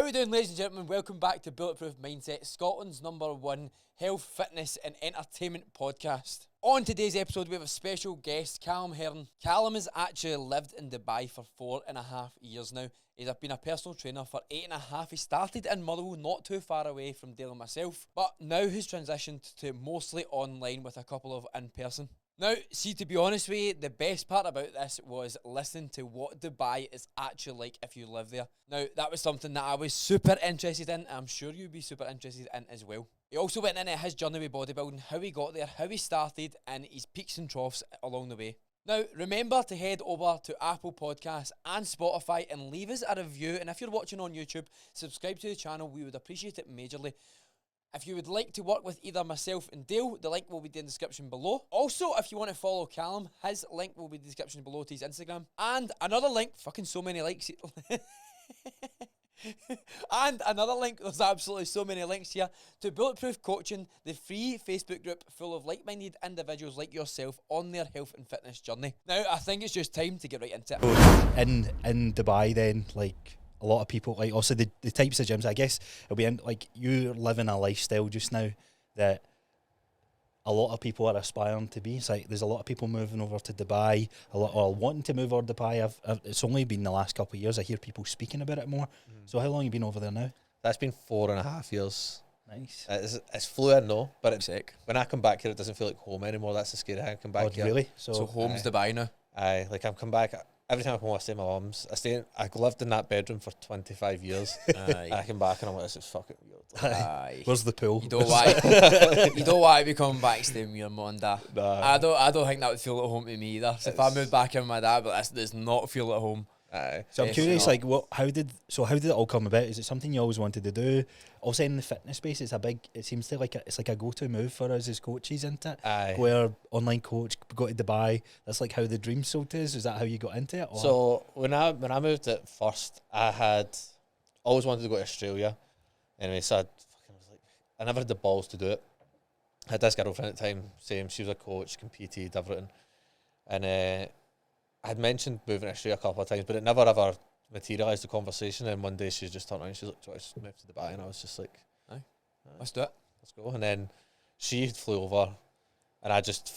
How are we doing, ladies and gentlemen? Welcome back to Bulletproof Mindset, Scotland's #1 health, fitness and entertainment podcast. On today's episode, we have a special guest, Callum Herron. Callum has actually lived in Dubai for 4.5 years now. He's been a personal trainer for 8.5. He started in Motherwell, not too far away from Dale myself, but now he's transitioned to mostly online with a couple of in-person. Now, see, to be honest with you, the best part about this was listening to what Dubai is actually like if you live there. Now, that was something that I was super interested in. I'm sure you'd be super interested in as well. He also went into his journey with bodybuilding, how he got there, how he started, and his peaks and troughs along the way. Now, remember to head over to Apple Podcasts and Spotify and leave us a review. And if you're watching on YouTube, subscribe to the channel. We would appreciate it majorly. If you would like to work with either myself and Dale, the link will be in the description below. Also, if you want to follow Callum, his link will be in the description below to his Instagram. And another link, fucking so many likes. And another link, there's absolutely so many links here, to Bulletproof Coaching, the free Facebook group full of like-minded individuals like yourself on their health and fitness journey. Now, I think it's just time to get right into it. In Dubai then, like, a lot of people, like, also the types of gyms, I guess, it'll be in, like, you're living a lifestyle just now that a lot of people are aspiring to be. It's like there's a lot of people moving over to Dubai, a lot or wanting to move over to Dubai. It's only been the last couple of years I hear people speaking about it more. So how long have you been over there now? That's been 4.5 years. Nice. It's fluid, no, but it's Sick. when I come back here, it doesn't feel like home anymore. That's the scary thing. I come back here. Really? So home's Dubai now. Like I've come back. Every time I come home, I stay at my mum's. I lived in that bedroom for 25 years. And I come back and I'm like, this is fucking weird. Aye. Where's the pool? You don't want to be coming back staying with your mum and dad. Nah. I don't think that would feel at home to me either. So if I moved back in with my dad, but this does not feel at home. Aye. So I'm curious, like, how did it all come about? Is it something you always wanted to do? Also in the fitness space, it seems to it's like a go-to move for us as coaches, isn't it? Aye. Where online coach, go to Dubai, that's like how the dream sold is. Is that how you got into it? Or? So when I moved at first, I had always wanted to go to Australia. Anyway, so I never had the balls to do it. I had this girlfriend at the time, same. She was a coach, competed, everything, and I had mentioned moving to Australia a couple of times, but it never ever materialised the conversation. And one day she just turned around, she's like, "Do you want to move to Dubai?" And I was just like, Aye. Let's do it. Let's go. And then she flew over, and I just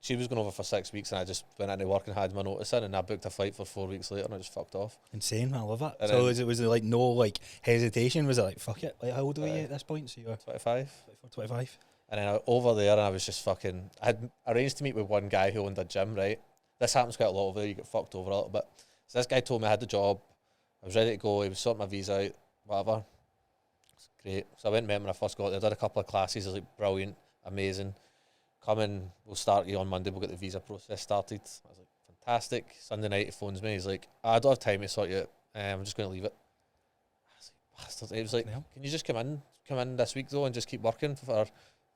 she was going over for 6 weeks, and I just went into work and had my notice in, and I booked a flight for 4 weeks later, and I just fucked off. Insane, I love it. And So was it like no like hesitation? Was it like fuck it? Like how old were you at this point? So you were 25. 25. And then over there, and I was just I had arranged to meet with one guy who owned a gym, right? This happens quite a lot over there. You get fucked over a little bit. So this guy told me I had the job. I was ready to go. He was sorting my visa out, whatever. It's great. So I went and met him when I first got there. Did a couple of classes. I was like, brilliant, amazing. Come in, we'll start you on Monday. We'll get the visa process started. I was like, fantastic. Sunday night, he phones me. He's like, I don't have time to sort you out. I'm just going to leave it. I was like, bastard. He was like, can you just come in this week though and just keep working for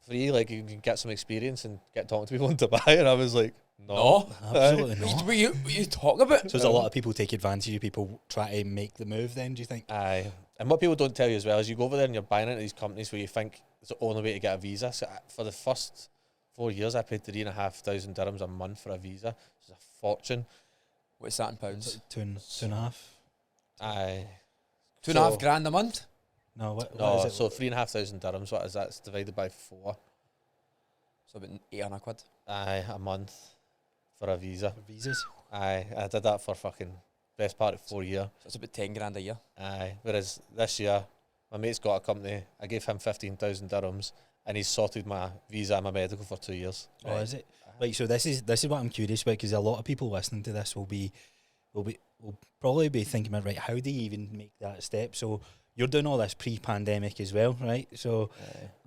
free? Like you can get some experience and get talking to people in Dubai. And I was like, no, absolutely not. What you talk about? So there's a lot of people take advantage of you. People try to make the move. Then do you think? Aye. And what people don't tell you as well is you go over there and you're buying into these companies where you think it's the only way to get a visa. So for the first 4 years, I paid 3,500 dirhams a month for a visa. It's a fortune. What's that in pounds? Two and a half. Aye. 2.5 grand a month? No, what No, is it? so 3,500 dirhams. What is that? It's divided by 4. So about 800 quid. Aye, a month for a visa. For visas. Aye, I did that for fucking best part of 4 years. So it's about 10 grand a year. Aye, whereas this year, my mate's got a company. I gave him 15,000 dirhams, and he's sorted my visa and my medical for 2 years. Oh, is it? Like, so this is what I'm curious about, because a lot of people listening to this will probably be thinking about, right, how do you even make that step? So you're doing all this pre-pandemic as well, right? So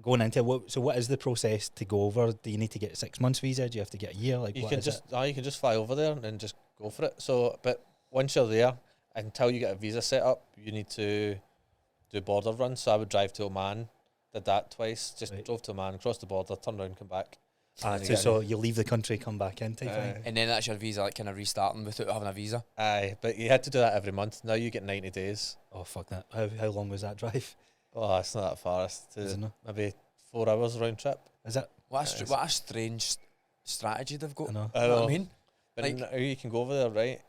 going into what is the process to go over? Do you need to get a 6 months visa? Do you have to get a year? Like, you what can is just it? you can just fly over there and just go for it. So, but once you're there, until you get a visa set up, you need to do border runs. So I would drive to Oman, did that twice. Just drove to Oman, crossed the border, turned around, come back. So you leave the country, come back in type thing. And then that's your visa, like kind of restarting without having a visa. Aye, but you had to do that every month. Now you get 90 days. Oh fuck that! How long was that drive? Oh, it's not that far. It's maybe 4 hours round trip. Is it? What a strange strategy they've got. I know. You know what I mean? But Like, now you can go over there, right?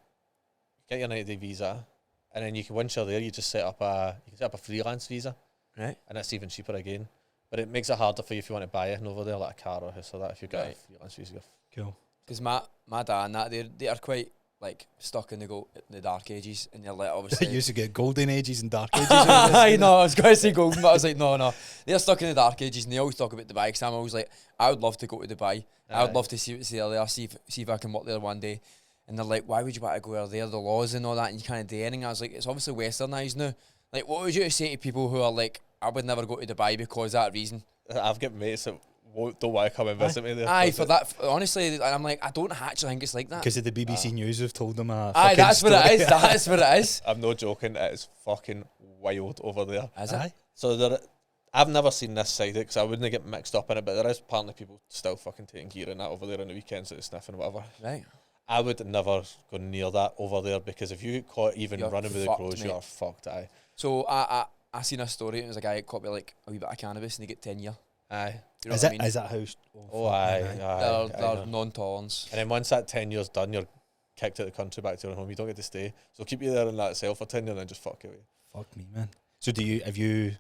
Get your 90-day visa, and then you can once you're there, you just set up a freelance visa, Right. and it's even cheaper again. But it makes it harder for you if you want to buy anything over there, like a car or a house or that. If you've got a freelance visa, Cool. Because my dad and that, they are quite like stuck in the dark ages, and they're like obviously. You used to get golden ages and dark ages. I know, I was going to say golden, but I was like, no. They're stuck in the dark ages, and they always talk about Dubai, because I'm always like, I would love to go to Dubai. I would love to see what's there, see if I can work there one day. And they're like, why would you want to go there? The laws and all that, and you can't do anything. I was like, it's obviously westernised now. Like, what would you say to people who are like, I would never go to Dubai because of that reason? I've got mates that don't want to come and visit me there. Aye, for that, honestly, I'm like, I don't actually think it's like that. Because of the BBC News have told them a Aye, fucking that's story. what it is. That's what it is. I'm not joking. It is fucking wild over there. Is it? So I've never seen this side of it because I wouldn't get mixed up in it, but there is apparently people still fucking taking gear and that over there on the weekends, that sniffing whatever. Right. I would never go near that over there, because if you get caught even You're running with the fucked, crows, mate. you are fucked. Aye. So I seen a story, and it was a guy that caught with like a wee bit of cannabis, and they get 10 years. Aye. Do you know Is what I it? mean? Is that how? Oh, aye. They're non-tolerance. And then once that 10 years done, you're kicked out of the country back to your home. You don't get to stay. So keep you there in that cell for 10 years and then just fuck away. Fuck me, man. So have you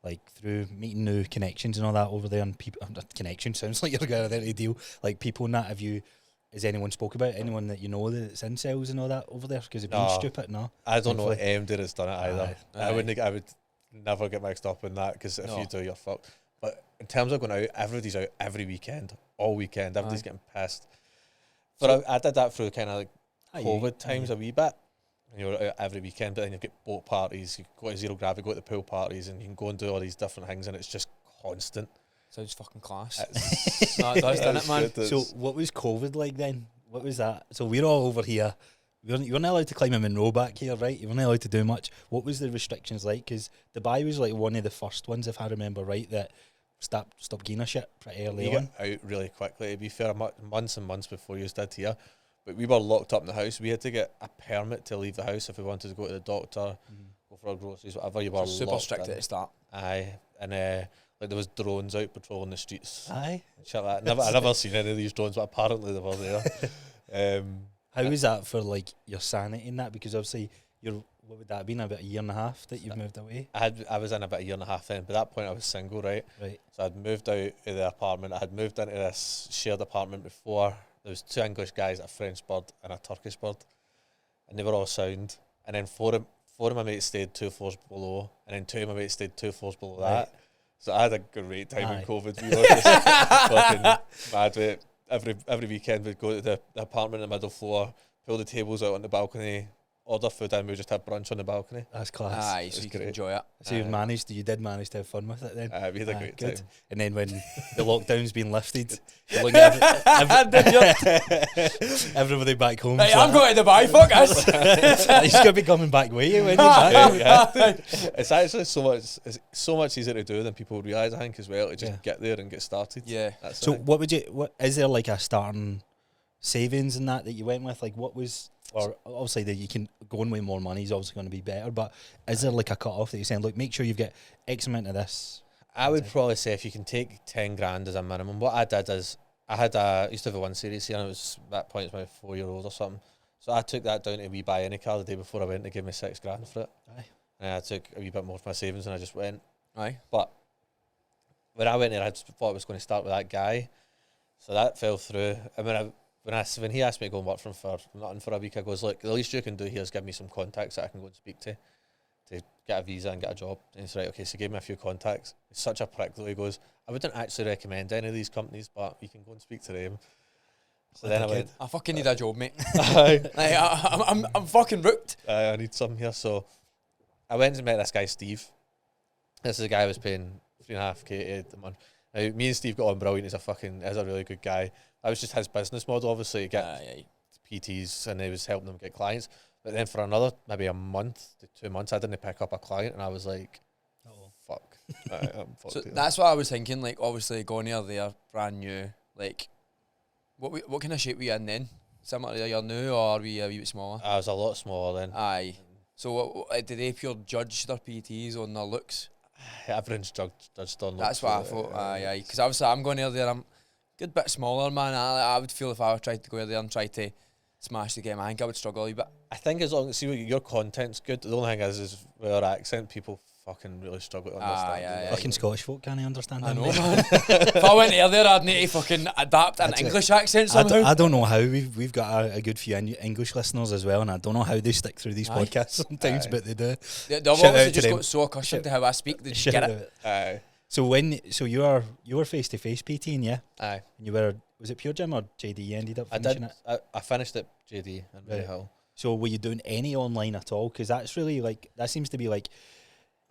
like through meeting new connections and all that over there, and people connection sounds like you're going there to deal like people and that, has anyone spoke about anyone that you know that's in cells and all that over there? Because it's been stupid, no? I don't know Thankfully. MD that's done it either. I would never get mixed up in that, because if you do, you're fucked. But in terms of going out, everybody's out every weekend, all weekend. Everybody's getting pissed. But I did that through kind of like COVID times a wee bit. And you're out every weekend, but then you get boat parties, you go to Zero Gravity, go to the pool parties, and you can go and do all these different things, and it's just constant. Sounds fucking class. It's No, it does, doesn't it, man? good, So what was COVID like then? What was that? So we're all over here. You're not allowed to climb a Monroe back here, right? You weren't allowed to do much. What was the restrictions like? Because Dubai was like one of the first ones, if I remember right, that stopped giving a shit pretty early you on. get out really quickly. To be fair, months and months before you did here. But we were locked up in the house. We had to get a permit to leave the house if we wanted to go to the doctor, go for our groceries, whatever. You were Super locked strict in. at the start. Aye, and like there was drones out patrolling the streets. Aye. Shit like that. I never seen any of these drones, but apparently they were there. How was that for like your sanity in that? Because obviously what would that have been, about a year and a half that you've moved away? I was in about a year and a half then. By that point, I was single, right? Right. So I'd moved out of the apartment. I had moved into this shared apartment before. There was 2 English guys, a French bird and a Turkish bird, and they were all sound. And then four of my mates stayed 2 floors below, and then 2 of my mates stayed 2 floors below that. So I had a great time in COVID. We were just fucking mad with it. Every weekend we'd go to the apartment in the middle floor, pull the tables out on the balcony, order food, and we just have brunch on the balcony. That's class. Aye, so you can great. enjoy it. So you did manage to have fun with it then? We had a great good. time. And then when the lockdown's been lifted, you look at everybody back home. Hey, I'm going to Dubai, fuck us. He's going to be coming back with you when you're back. Yeah. It's actually so much easier to do than people realise, I think, as well, to just get there and get started. Yeah. That's So the thing. what is there like a starting savings in that you went with? Like what was, or obviously that you can go in with more money is obviously going to be better, but is there like a cut off that you're saying, look, make sure you've got X amount of this? I would probably say if you can take 10 grand as a minimum. What I did is I used to have a 1 Series here, and it was at that point it's my 4-year-old or something. So I took that down to We Buy Any car the day before I went. They gave me 6 grand for it. Aye. And I took a wee bit more of my savings and I just went. Aye. But when I went there, I just thought I was going to start with that guy. So that fell through. And when he asked me to go and work for him for nothing for a week, I goes, look, the least you can do here is give me some contacts that I can go and speak to get a visa and get a job. And he's right, okay, so he gave me a few contacts. He's such a prick though. He goes, I wouldn't actually recommend any of these companies, but you can go and speak to them. So then I went, I fucking need a job, mate. Aye. Like, I'm fucking rooked. I need something here. So I went and met this guy, Steve. This is a guy I was paying 3.5k a month. Now, me and Steve got on brilliant. He's a really good guy. That was just his business model, obviously, to get PTs, and he was helping them get clients. But then for another, maybe a month to 2 months, I didn't pick up a client, and I was like, fuck. I'm fucked So here. that's what I was thinking, like, obviously going there, brand new, like, what kind of shape were you in then? Similar to you're new, or are we a wee bit smaller? I was a lot smaller then. Aye. So did they pure judge their PTs on their looks? Everyone's judged on looks. That's what I thought. Aye. Because obviously I'm going there, I'm a good bit smaller, man. I would feel if I tried to go there and try to smash the game. I think I would struggle a wee bit. I think as long as your content's good, the only thing is with our accent, people fucking really struggle to understand. Yeah. Fucking Scottish folk can't understand I them, know, mate. man. If I went there, I'd need to fucking adapt an English accent somehow. I don't know how. We've got a good few English listeners as well, and I don't know how they stick through these podcasts sometimes, but they do. They've Shout out obviously to just them. got so accustomed to how I speak, they just Shout get out. it. So you were face to face PTing, yeah? Aye. And you were, was it Pure Gym or JD you ended up I finishing did. it? I finished at JD and Berry Right. Hill. So were you doing any online at all? Because that's really like, that seems to be like,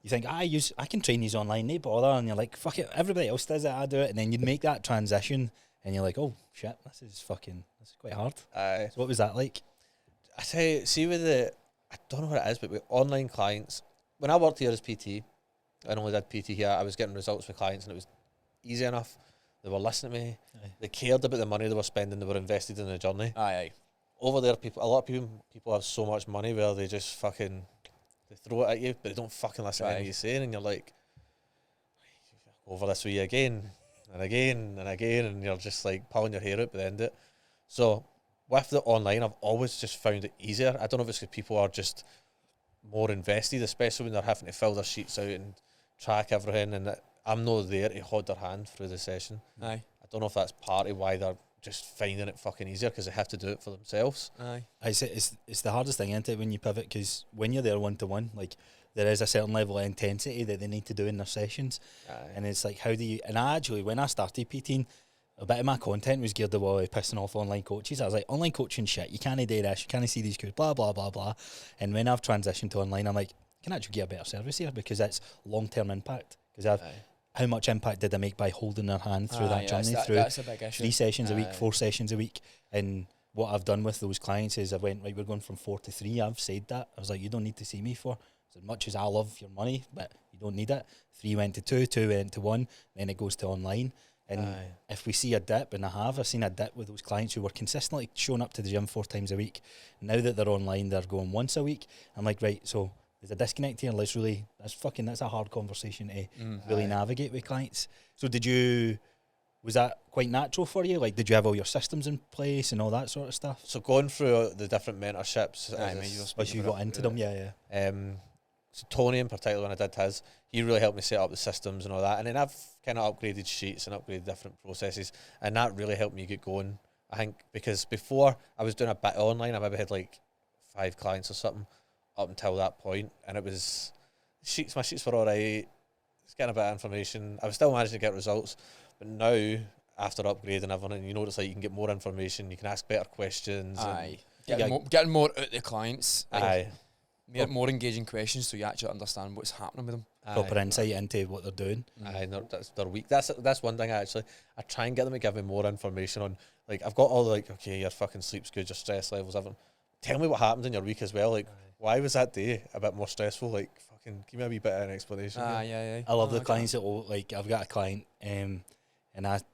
you think, I can train these online, no bother, and you're like, fuck it, everybody else does it, I do it, and then you'd make that transition, and you're like, oh shit, this is quite hard. Aye. So what was that like? I tell you, see with I don't know what it is, but with online clients, when I worked here as PT, I only did PT here, I was getting results with clients and it was easy enough. They were listening to me. Aye. They cared about the money they were spending. They were invested in the journey. Aye. Over there, a lot of people have so much money where they just fucking, they throw it at you, but they don't fucking listen to anything you're saying, and you're like, go over this with you again, and again, and again, and you're just like pulling your hair out by the end of it. So with the online, I've always just found it easier. I don't know if it's because people are just more invested, especially when they're having to fill their sheets out and track everything, and I'm not there to hold their hand through the session. Aye. I don't know if that's partly why they're just finding it fucking easier, because they have to do it for themselves. Aye. It's the hardest thing, isn't it, when you pivot, because when you're there one-to-one, like, there is a certain level of intensity that they need to do in their sessions. Aye. And it's like, how do you... And I actually, when I started PTing, a bit of my content was geared towards pissing off online coaches. I was like, online coaching shit, you can't do this, you can't see these codes, blah, blah, blah, blah. And when I've transitioned to online, I'm like, I can actually get a better service here, because it's long-term impact. Because how much impact did I make by holding their hand through that journey, through that's a big issue. 3 sessions a week, 4 sessions a week? And what I've done with those clients is I went, right, we're going from 4 to 3. I've said that. I was like, you don't need to see me for as much as I love your money, but you don't need it. 3 went to 2, 2 went to 1, then it goes to online. And if we see a dip, and I've seen a dip with those clients who were consistently showing up to the gym 4 times a week. Now that they're online, they're going once a week. I'm like, right, so there's a disconnect here. That's a hard conversation to really navigate with clients. So was that quite natural for you? Like, did you have all your systems in place and all that sort of stuff? So going through the different mentorships, As you got into them, yeah. So Tony in particular, when I did his, he really helped me set up the systems and all that. And then I've kind of upgraded sheets and upgraded different processes, and that really helped me get going. I think because before I was doing a bit online, I maybe had like 5 clients or something up until that point, and it was my sheets were alright. It's getting a bit of information. I was still managing to get results, but now after upgrading everything, you know what it's like. You can get more information. You can ask better questions. Aye. Getting more out the clients. Aye. More engaging questions, so you actually understand what's happening with them. Proper insight into what they're doing. Aye, they're weak. That's one thing I try and get them to give me more information on. Like, I've got all like, okay, your fucking sleep's good, your stress levels, everything. Tell me what happened in your week as well. Like, why was that day a bit more stressful? Like, fucking give me a wee bit of an explanation. Yeah. I love the clients that will, like, I've got a client, and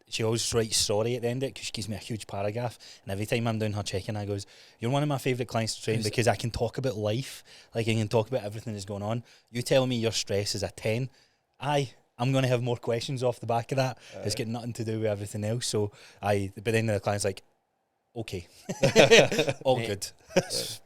she always writes sorry at the end of it, because she gives me a huge paragraph, and every time I'm doing her check-in, I goes, you're one of my favourite clients to train, because I can talk about life, like, I can talk about everything that's going on. You tell me your stress is a 10, I'm going to have more questions off the back of that. It's got nothing to do with everything else. So but then the client's like, okay, all good.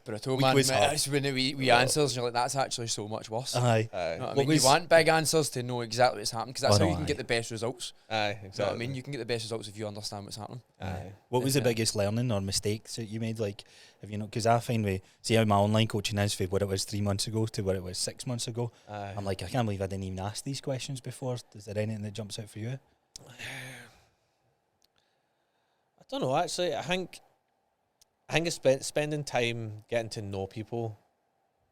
Brutal, man. That's when we answers, and you're like, that's actually so much worse. Aye. You know what I mean? You want big answers to know exactly what's happening, because that's how you can get the best results. Aye, exactly. You know what I mean? You can get the best results if you understand what's happening. Aye. What was the biggest learning or mistakes that you made? Like, if you know, because I find see how my online coaching is for what it was 3 months ago to what it was 6 months ago. Aye. I'm like, I can't believe I didn't even ask these questions before. Is there anything that jumps out for you? I don't know, actually. I think it's spending time getting to know people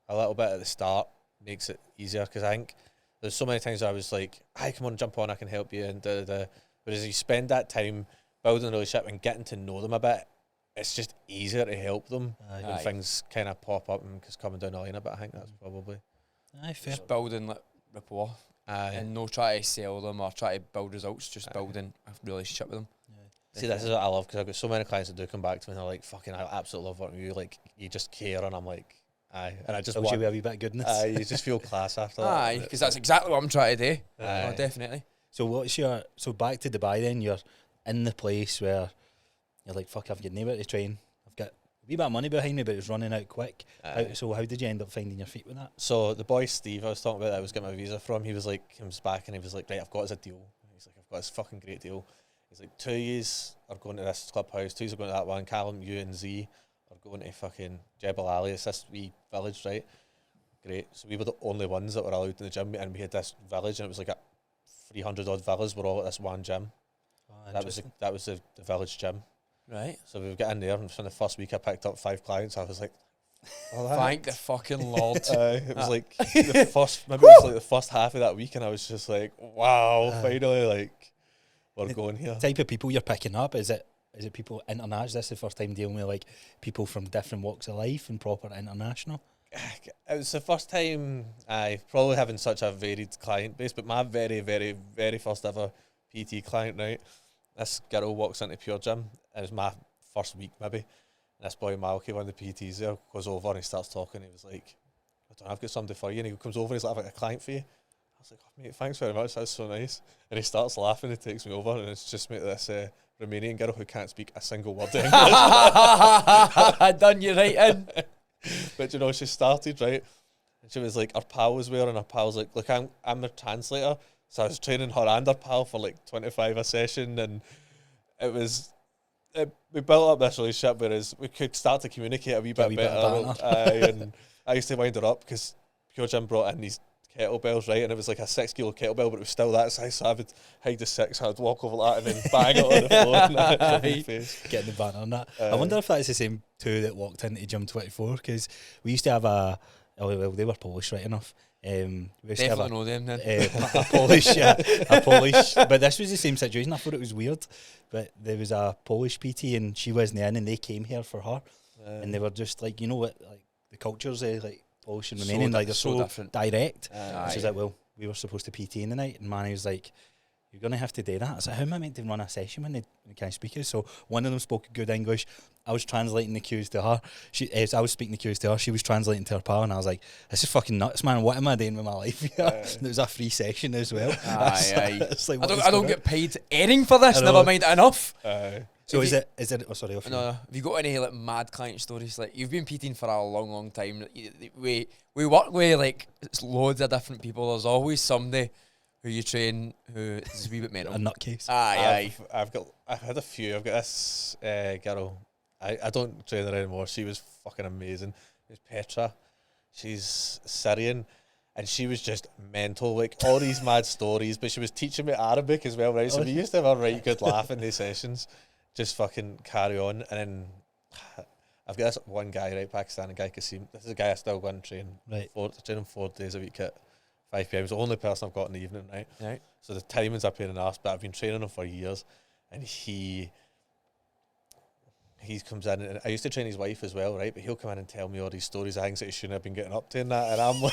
a little bit at the start makes it easier, because I think there's so many times I was like, "Hi, come on, jump on, I can help you," and whereas you spend that time building a relationship and getting to know them a bit, it's just easier to help them when things kind of pop up and because coming down the line a bit. I think that's probably fair. Just building like rapport, and no try to sell them or try to build results. Just building a relationship with them. See, this is what I love, because I've got so many clients that do come back to me and they're like, fucking, I absolutely love working with you. Like, you just care, and I'm like, aye. And I just want you a wee bit of goodness. Aye, you just feel class after that. Aye, because that's exactly what I'm trying to do. Aye. Oh, definitely. So so back to Dubai then, you're in the place where you're like, fuck, I've got neighbour to train. I've got wee bit of money behind me, but it was running out quick. So how did you end up finding your feet with that? So the boy Steve I was talking about that I was getting my visa from, he was back and he was like, right, I've got us a deal. He's like, I've got this fucking great deal. He's like, 2 years are going to this clubhouse, 2 years are going to that one. Callum, you and Z are going to fucking Jebel Ali. It's this wee village, right? Great. So we were the only ones that were allowed in the gym, and we had this village, and it was like 300 odd villas were all at this one gym. Oh, that was the village gym. Right. So we would get in there, and from the first week I picked up 5 clients. I was like, thank the fucking Lord. It was like the first, maybe it was like the first half of that week, and I was just like, wow, finally, like, we're going here. Type of people you're picking up, is it people international? Is this the first time dealing with like people from different walks of life and proper international? It was the first time probably having such a varied client base, but my very, very, very first ever PT client, right? This girl walks into Pure Gym, and it was my first week maybe, and this boy Malky, one of the PTs there, goes over and he starts talking. He was like, I don't know, I've got somebody for you, and he comes over and he's like, I've got a client for you. I was like, oh, mate, thanks very much, that's so nice. And he starts laughing, he takes me over, and it's just mate, this Romanian girl who can't speak a single word of English. Done you right in. But you know, she started, right, and she was like, her pal was there, and her pal's like, look, I'm the translator, so I was training her and her pal for like 25 a session, and we built up this relationship whereas we could start to communicate a wee bit better. And I used to wind her up because Pure Gym brought in these kettlebells, right, and it was like a 6 kilo kettlebell, but it was still that size, so I would hide the 6, I'd walk over that and then bang it on the floor and that in the face. Getting the banter on that. I wonder if that's the same two that walked into Gym 24, because we used to have they were Polish, right enough. We used Definitely know them then. a Polish, but this was the same situation. I thought it was weird, but there was a Polish PT and she wasn't in, and they came here for her, and they were just like, you know what, like the cultures like Polish and Romanian, like they're so different. direct. She's like, well, we were supposed to PT in the night, and Manny was like, you're going to have to do that. I was like, how am I meant to run a session when they can't speak it? So one of them spoke good English. I was translating the cues to her. I was speaking the cues to her. She was translating to her pal, and I was like, this is fucking nuts, man. What am I doing with my life here? And it was a free session as well. Like, I don't get paid anything for this, never mind it enough. So is it, oh sorry. No. Have you got any like mad client stories? Like, you've been PTing for a long, long time. We work with like loads of different people. There's always somebody who you train who is a wee bit mental. A nutcase. I've had a few. I've got this girl. I don't train her anymore. She was fucking amazing. It's Petra. She's Syrian, and she was just mental. Like all these mad stories, but she was teaching me Arabic as well, right? So we used to have a right good laugh in these sessions. Just fucking carry on, and then I've got this one guy, right, Pakistani guy, Kasim. This is a guy I still go and train. Right. I train him 4 days a week at 5 PM. He's the only person I've got in the evening, right? Right. So the timing's a pain in the arse, but I've been training him for years, and he comes in, and I used to train his wife as well, right? But he'll come in and tell me all these stories of things that he shouldn't have been getting up to and that, and I'm like,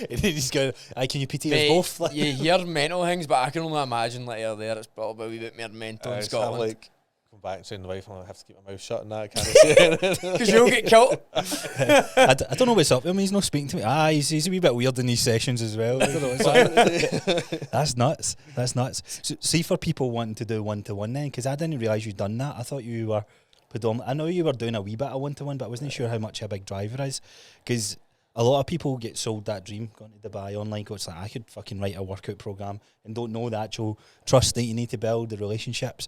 and he's going, can you PT us both? Like, you hear mental things, but I can only imagine like you're there, it's probably a wee bit more mental in so I'm Scotland. like, come back and train the wife, and I have to keep my mouth shut and that, I can't say anything. Because you'll get killed. I don't know what's up with him. He's not speaking to me. He's a wee bit weird in these sessions as well. I don't know what's up. That's nuts. So, see, for people wanting to do one-to-one then, because I didn't realise you'd done that. I thought you were predominantly, I know you were doing a wee bit of one-to-one, but I wasn't sure how much a big driver is, because a lot of people get sold that dream going to Dubai online. It's like, I could fucking write a workout program, and don't know the actual trust that you need to build, the relationships.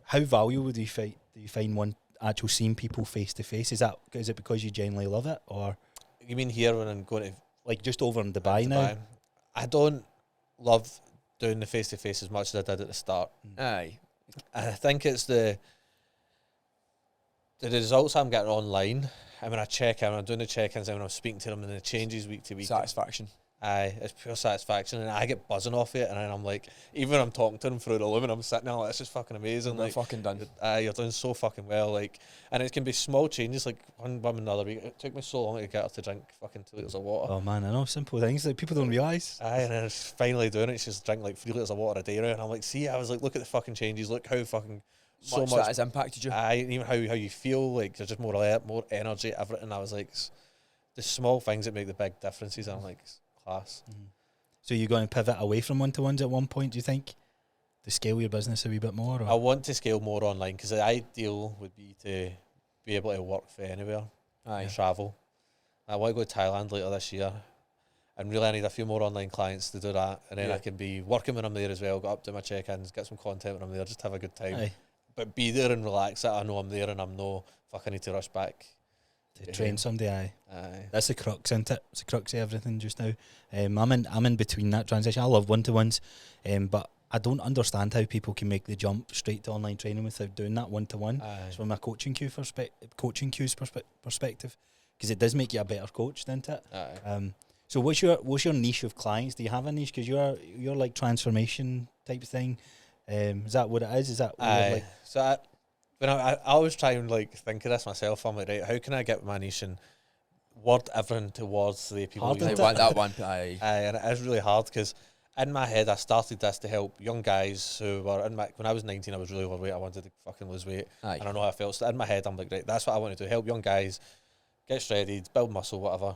How valuable do you find one actual seeing people face to face? Is it because you genuinely love it, or you mean here when I'm going to like just over in Dubai now? I don't love doing the face to face as much as I did at the start. Aye, I think it's the results I'm getting online. And when I check in, when I'm doing the check-ins, and when I'm speaking to them, and it changes week to week. satisfaction. Aye, it's pure satisfaction, and I get buzzing off it, and then I'm like, even when I'm talking to them through the loom, and I'm sitting there like, this is fucking amazing. They're like, fucking done. You're doing so fucking well, like, and it can be small changes, like one woman the other week, it took me so long to get her to drink fucking 2 litres of water. Oh man, I know, simple things that people don't realise. Aye, and then it's finally doing it, she's drinking like 3 litres of water a day now, and I'm like, see, I was like, look at the fucking changes, look how fucking so much that has impacted you. Aye, and even how you feel, like there's just more alert, more energy, everything. I was like, the small things that make the big differences, and I'm like, class. Mm-hmm. So you're going to pivot away from one-to-ones at one point, do you think, to scale your business a wee bit more? Or? I want to scale more online, because the ideal would be to be able to work for anywhere Aye. and travel. I want to go to Thailand later this year, and really I need a few more online clients to do that, and then I can be working when I'm there as well, go up to my check-ins, get some content when I'm there, just have a good time. Aye. But be there and relax that I know I'm there and I'm no, fuck, I need to rush back. To train somebody, aye. Aye. That's the crux, isn't it? It's the crux of everything just now. I'm in between that transition. I love one-to-ones, but I don't understand how people can make the jump straight to online training without doing that one-to-one. Aye. From a coaching cues perspective, because it does make you a better coach, doesn't it? Aye. So what's your niche of clients? Do you have a niche? Because you're like transformation type thing. Is that what it is? Is that what you're like? So I always try and like think of this myself. I'm like, right, how can I get my niche and word everything towards the people? Hard, who isn't Like, it? that one. Aye. and it is really hard because in my head I started this to help young guys who were when I was 19 I was really overweight. I wanted to fucking lose weight. Aye. And I know how I felt. So in my head I'm like, right, that's what I want to do. Help young guys get shredded, build muscle, whatever.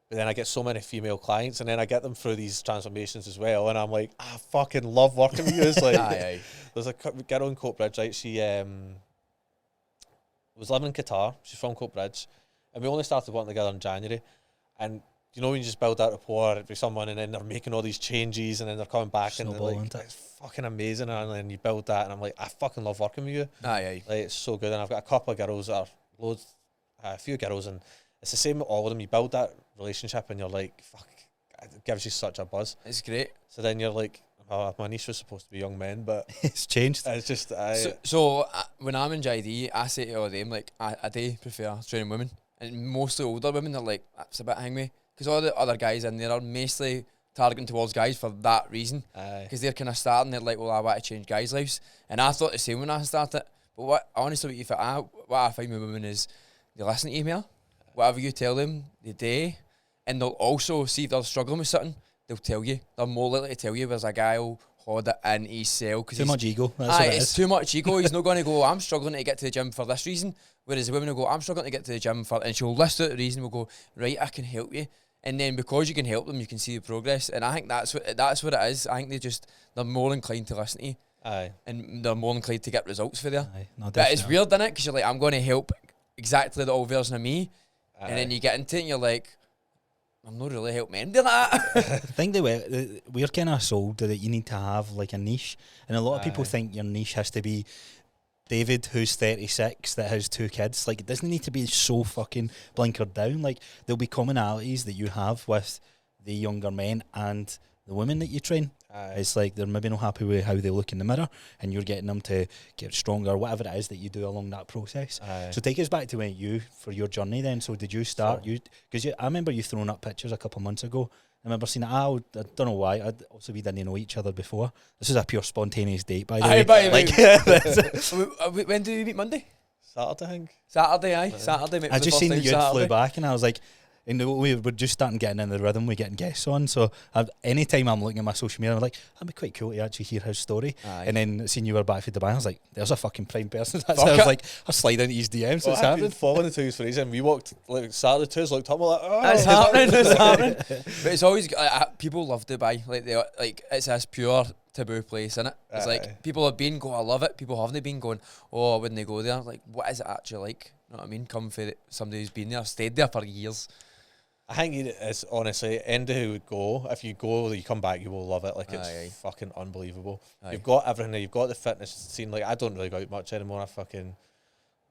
But then I get so many female clients, and then I get them through these transformations as well, and I'm like, I fucking love working with you. It's like, Aye. there's a girl in Coatbridge, right? She was living in Qatar. She's from Coatbridge, and we only started working together in January. And you know when you just build that rapport with someone, and then they're making all these changes, and then they're coming back, Snowball, and they're like, isn't it? it's fucking amazing, and then you build that, and I'm like, I fucking love working with you. Aye. Like, it's so good, and I've got a couple of girls that are a few girls, and it's the same with all of them. You build that relationship, and you're like, fuck, it gives you such a buzz. It's great. So then you're like, oh, my niche was supposed to be young men, but It's changed. it's just So when I'm in JD, I say to all them, like, I do prefer training women. And mostly older women are like, that's a bit hang me. Because all the other guys in there are mostly targeting towards guys for that reason. Because they're kind of starting, they're like, well, I want to change guys' lives. And I thought the same when I started. But what I find with women is they listen to you more. Whatever you tell them, they do. And they'll also, see if they're struggling with something, they'll tell you. They're more likely to tell you, whereas a guy will hold it in his cell. Too much ego. That's Aye, what it it's is. too much ego. He's not going to go, I'm struggling to get to the gym for this reason. Whereas the women will go, I'm struggling to get to the gym for, and she'll list out the reason, we'll go, right, I can help you. And then because you can help them, you can see the progress. And I think that's what it is. I think they're more inclined to listen to you. Aye. And they're more inclined to get results for there. Aye, no, But definitely. it's weird, isn't it? Because you're like, I'm going to help exactly the old version of me. Aye. And then you get into it and you're like, I'm not really helping men do that. I think we're kind of sold that you need to have like a niche, and a lot of people Aye. think your niche has to be David, who's 36, that has 2 kids. Like, it doesn't need to be so fucking blinkered down. Like, there'll be commonalities that you have with the younger men and the women that you train. Aye. It's like they're maybe not happy with how they look in the mirror, and you're getting them to get stronger, whatever it is that you do along that process. Aye. So take us back to when for your journey then. So did you start, I remember you throwing up pictures a couple of months ago. I remember seeing it. I don't know why. We didn't know each other before. This is a pure spontaneous date, by the Aye, way. by the Like, way. When did you meet Monday? Saturday, I think. Saturday, aye. Saturday. Mate, I was the just first seen time that you Saturday. flew back, and I was like, we were just starting getting in the rhythm. We're getting guests on, so anytime I'm looking at my social media, I'm like, that'd be quite cool to actually hear his story. Aye. And then seeing you were back for Dubai, I was like, there's a fucking prime person. That's Fuck how I was it. like, I'll slide into his DMs. Well, It's I've been happening. following the two for ages, and we walked like Saturday. Twos looked up, we're like, oh, It's happening. It's happening. But it's always people love Dubai. Like it's this pure taboo place, innit? It's Aye. like people have been going, I love it. People haven't been going, oh, I wouldn't go there. Like, what is it actually like? You know what I mean? Come for somebody who's been there, stayed there for years. I think it's honestly, any who would go, if you go, you come back, you will love it. Like, it's Aye. fucking unbelievable. Aye. You've got everything there. You've got the fitness scene. Like, I don't really go out much anymore. I fucking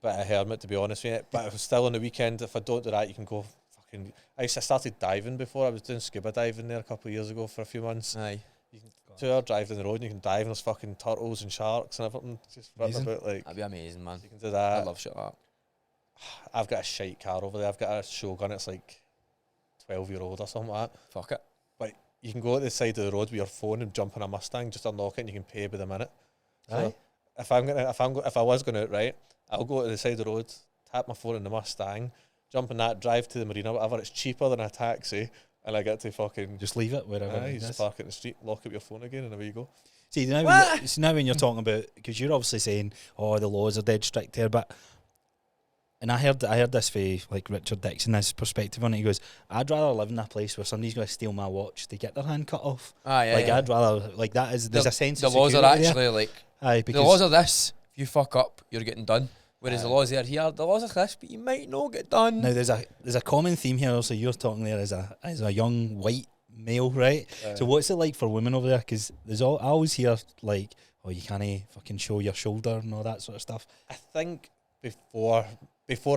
bit of a hermit, to be honest with you. But if still on the weekend, if I don't do that, you can go fucking... I started diving before. I was doing scuba diving there a couple of years ago for a few months. Aye. You can 2-hour drive down the road and you can dive and there's fucking turtles and sharks and everything. Just running Amazing. about, like... That'd be amazing, man. You can do I that. love shit like that. I've got a shite car over there. I've got a Shogun. It's like 12-year-old or something like that. Fuck it. But you can go to the side of the road with your phone and jump on a Mustang, just unlock it and you can pay by the minute. So Aye. if I was going out, right, I'll go to the side of the road, tap my phone in the Mustang, jump in that, drive to the marina, whatever. It's cheaper than a taxi, and I get to fucking Just leave it wherever aye, it you just is. park it in the street, lock up your phone again, and away you go. See, now when you're talking about, because you're obviously saying, oh, the laws are dead strict here, but, and I heard this for like Richard Dixon, his perspective on it. He goes, I'd rather live in a place where somebody's going to steal my watch to get their hand cut off. Aye, Like, yeah. I'd rather, like, that is, there's a sense The of laws are security there. actually like, Aye, the because laws are this. If you fuck up, you're getting done. Whereas the laws are here, the laws are this, but you might not get done. Now there's a common theme here. Also, you're talking there as a young white male, right? So what's it like for women over there? Because I always hear like, oh, you can't fucking show your shoulder and all that sort of stuff. I think before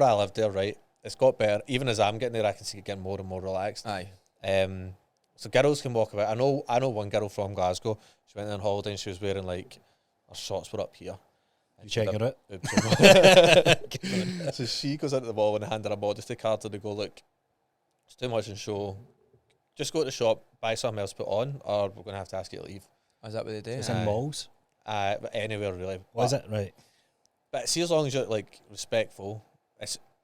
I lived there, right, it's got better. Even as I'm getting there, I can see it getting more and more relaxed. Aye. So girls can walk about. I know one girl from Glasgow. She went there on holiday and she was wearing like her shorts were up here. You checking it? So she goes into the mall and handed a modesty card and they go, look, it's too much in show. Just go to the shop, buy something else, put on, or we're going to have to ask you to leave. Is that what they do? It's in malls. But anywhere really. Was it right? But see, as long as you're like respectful,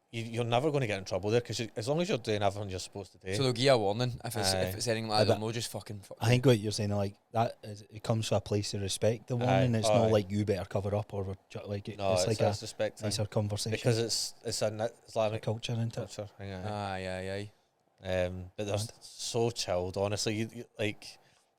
you're never going to get in trouble there because as long as you're doing everything you're supposed to do. So they'll give you a warning if it's anything like that. They'll know just fucking. I think what you're saying, like that, it comes from a place of respect. The warning, it's not like you better cover up or like no, it's like a respect nicer conversation because it's an Islamic culture, isn't it? Culture. Aye. But they're so chilled. Honestly, you like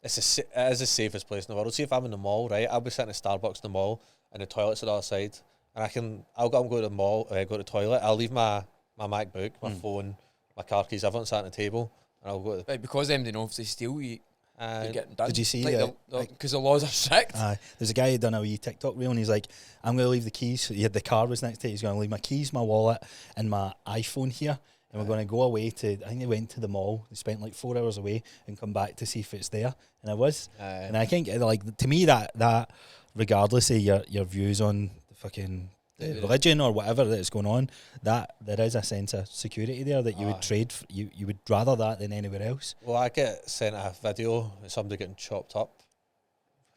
it is the safest place in the world. See if I'm in the mall, right? I'll be sitting at Starbucks in the mall and the toilet's at the other side. And I'll go to the mall, go to the toilet. I'll leave my MacBook, my phone, my car keys, everything sat on the table, and I'll go to the... Right, because them, they know if they steal, you're getting done. Did you see because the laws are strict. There's a guy who done a wee TikTok reel, and he's like, I'm going to leave the keys. He had the car was next to it. He's going to leave my keys, my wallet, and my iPhone here. And we're going to go away to, I think they went to the mall. They spent like 4 hours away and come back to see if it's there. And I was. And I think, like, to me, that regardless of your views on the fucking religion or whatever that's going on, that there is a sense of security there that you would trade. You would rather that than anywhere else. Well, I get sent a video of somebody getting chopped up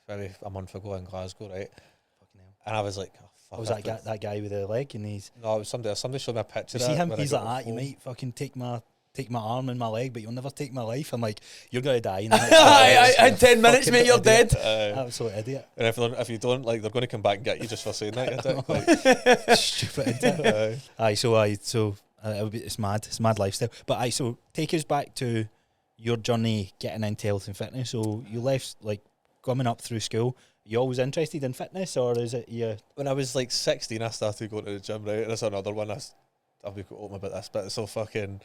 maybe a month ago in Glasgow, right? And I was like, oh, fuck. Was that guy with the leg and he's... No, it was somebody showed me a picture. You see him, he's like, you might fucking take my arm and my leg, but you'll never take my life. I'm like, you're going to die. In 10 minutes, mate, you're dead. Absolute idiot. And if you don't, like, they're going to come back and get you just for saying that. Like. Stupid, isn't it? So it's mad lifestyle. But so take us back to your journey getting into health and fitness. So you left, like, coming up through school. You always interested in fitness, or is it you? When I was like 16, I started going to the gym, right? That's another one. I'll be open about this, but so fucking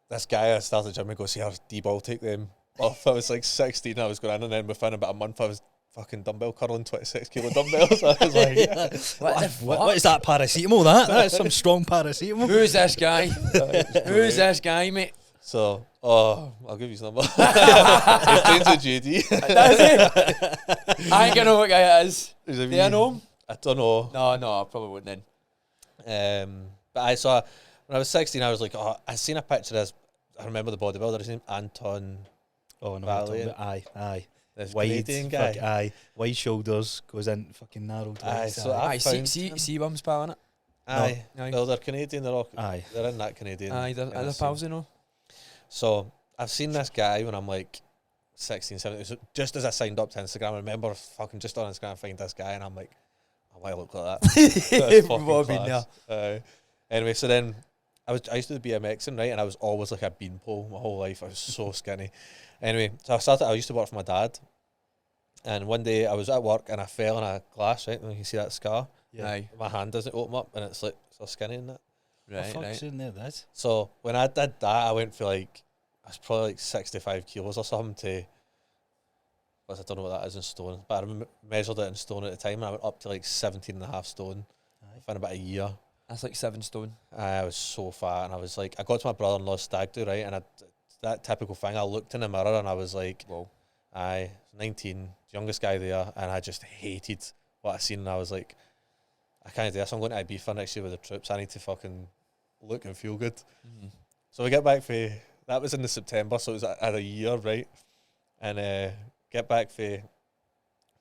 this guy I started gym and goes, "See, D-ball take them off." I was like 16, I was going in, and then within about a month, I was fucking dumbbell curling 26 kilo dumbbells. I was like, what is that paracetamol? That's some strong paracetamol. Who's this guy? Who's this guy, mate? So, I'll give you his number. He's playing to JD. Does he? I ain't gonna know what guy it is. Do you know him? I don't know. No, I probably wouldn't then. But I saw, when I was 16, I was like, I seen a picture of, I remember the bodybuilder, his name Anton. Oh, no. Valiant. Aye. This wide Canadian guy. Wide shoulders, goes in fucking narrowed. C-Bum's pal, innit? Aye. No. Well, they're Canadian, Aye. They're in that Canadian. Aye, they're pals, you know. So I've seen this guy when I'm like 16, 17. So just as I signed up to Instagram, I remember fucking just on Instagram find this guy, and I'm like, I want to look like that. We've all been there. Anyway, so then I used to do BMXing, right, and I was always like a beanpole my whole life. I was so skinny. Anyway, so I used to work for my dad, and one day I was at work and I fell on a glass, right, and you can see that scar. Yeah. Aye. My hand doesn't open up, and it's like so skinny in that. Right. In there, that's. So when I did that, I went for like, I was probably like 65 kilos or something to, I don't know what that is in stone, but I measured it in stone at the time, and I went up to like 17 and a half stone within about a year. That's like 7 stone. I was so fat, and I was like, I got to my brother-in-law's stag do, right, and that typical thing, I looked in the mirror and I was like, whoa. 19, youngest guy there, and I just hated what I seen, and I was like, I can't do this, I'm going to Ibiza next year with the troops, I need to fucking look and feel good. Mm-hmm. So we get back for, that was in the September, so it was at a year, right, and get back for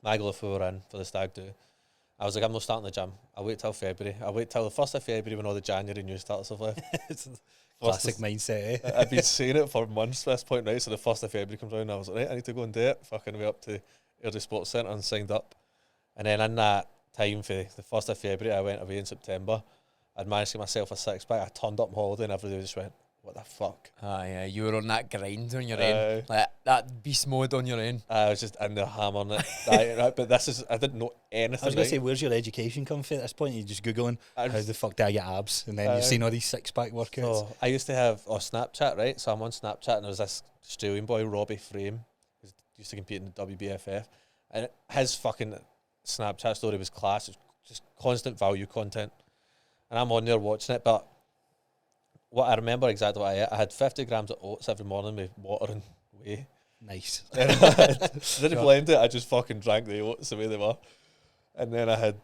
Magaluf we were in for the stag do. I was like, I'm not starting the gym, I'll wait till February, I'll wait till the 1st of February when all the January news starts off left. Classic mindset, eh? I've been saying it for months at this point, right? So the 1st of February comes around, and I was like, right, I need to go and do it. Fucking way up to Airdrie Sports Centre and signed up. And then in that time for the 1st of February, I went away in September. I'd managed to get myself a 6-pack. I turned up on holiday and everybody just went, what the fuck? Yeah, you were on that grind on your own, like that beast mode on your own. I was just in there hammering it. Right, but I didn't know anything. I was going to say, where's your education come from at this point? You're just Googling, how the fuck do I get abs? And then you've seen all these six-pack workouts. So I used to have Snapchat, right? So I'm on Snapchat, and there was this Australian boy, Robbie Frame, who used to compete in the WBFF. And his fucking Snapchat story was class. It was just constant value content. And I'm on there watching it, but what I remember exactly what I ate, I had 50 grams of oats every morning with water and whey. Nice. I didn't blend it, I just fucking drank the oats the way they were. And then I had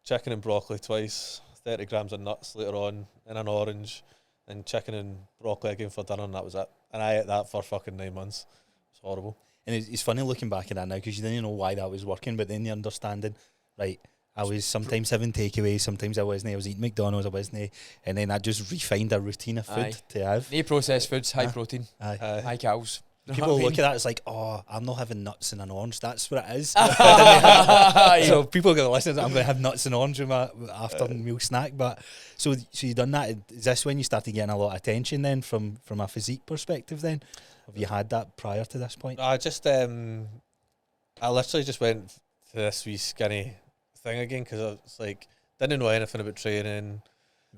chicken and broccoli twice, 30 grams of nuts later on, and an orange, and chicken and broccoli again for dinner, and that was it. And I ate that for fucking 9 months. It's horrible. And it's funny looking back at that now, because you didn't know why that was working, but then the understanding, right, I was sometimes having takeaways, sometimes I wasn't. I was eating McDonald's, I wasn't. And then I just refined a routine of food to have. No processed foods, high protein, high calories. People look at that, it's like, oh, I'm not having nuts and an orange. That's what it is. So people are going to listen, I'm going to have nuts and orange with my after meal snack. But so you done that. Is this when you started getting a lot of attention then from a physique perspective then? Have you had that prior to this point? I just, I literally just went to this wee skinny thing again, because I was like, didn't know anything about training.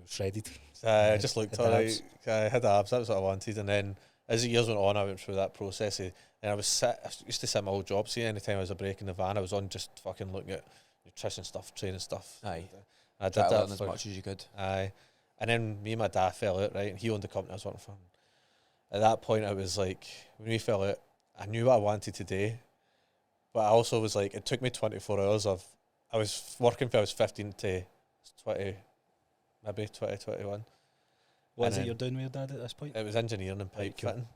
Shredded. I just looked alright. I had abs, that was what I wanted. And then as the years went on, I went through that process. And I used to sit my old job. See, anytime I was a break in the van, I was on just fucking looking at nutrition stuff, training stuff. Aye. And I did that as much as you could. Aye. And then me and my dad fell out, right? And he owned the company I was working for. At that point, I was like, when we fell out, I knew what I wanted to do. But I also was like, it took me 24 hours of, I was working for, I was 15 to 20, maybe 20, 21. What is it you're doing with your dad at this point? It was engineering and pipe fitting.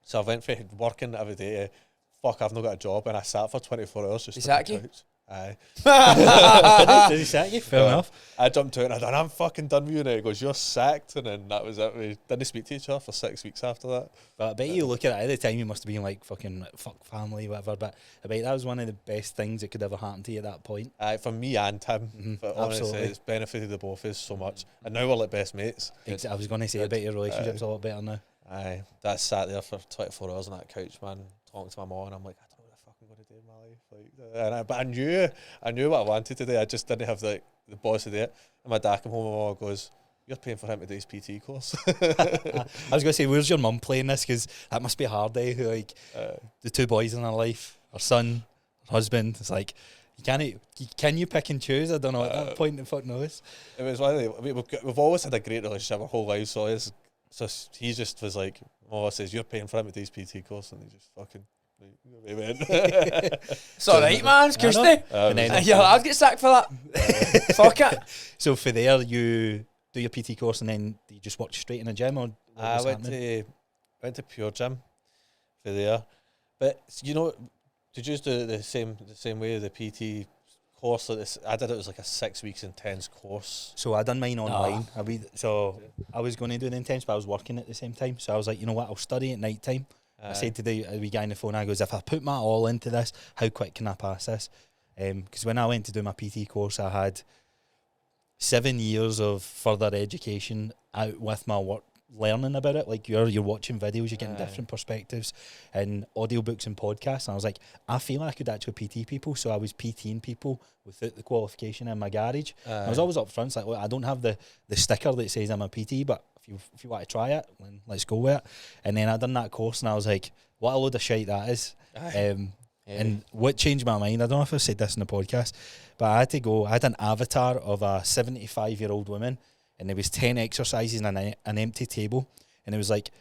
So I went from working every day, fuck, I've not got a job, and I sat for 24 hours just on the couch. Aye. Did he sack you? Fair enough. I jumped out and I thought, I'm fucking done with you now. He goes, you're sacked. And then that was it. We didn't speak to each other for 6 weeks after that. But I bet you look at it at the time, you must have been like, fucking fuck family, whatever. But I bet that was one of the best things that could ever happen to you at that point. For me and Tim. But honestly, it's benefited the both of us so much. And now we're like best mates. I was going to say, I bet your relationship's a lot better now. Aye. That sat there for 24 hours on that couch, man, talking to my mom, and I'm like, I don't know what the fuck I'm going to do in my life. Like, but I knew what I wanted to do. I just didn't have the boss to do it. And my dad came home and my mom goes, you're paying for him to do his PT course. I was going to say, where's your mum playing this? Because that must be hard, like the two boys in her life, her son, her husband. It's like, can you pick and choose? I don't know. At that point, the fuck knows. It was one of we've always had a great relationship our whole life. So he just was like, Mama says, you're paying for him to do his PT course, and he just fucking. It's alright, man. It's Kirsty. And then I'll get sacked for that. Fuck it. So for there, you do your PT course, and then you just work straight in a gym, or I went to Pure Gym for there. But you know, did you do the same way the PT course? I did it was like a 6 weeks intense course. So I done mine online. I was going to do the intense, but I was working at the same time. So I was like, you know what? I'll study at night time. I said to the wee guy on the phone, I goes, if I put my all into this, how quick can I pass this? Because when I went to do my PT course, I had 7 years of further education out with my work, learning about it. Like you're watching videos, you're getting different perspectives and audiobooks and podcasts. And I was like, I feel like I could actually PT people. So I was PTing people without the qualification in my garage. I was always up front, it's like, well, I don't have the sticker that says I'm a PT, but if you want to try it, then let's go with it. And then I done that course, and I was like, what a load of shite that is. And what changed my mind, I don't know if I've said this in the podcast, but I had an avatar of a 75-year-old woman, and there was 10 exercises and an empty table, and it was like,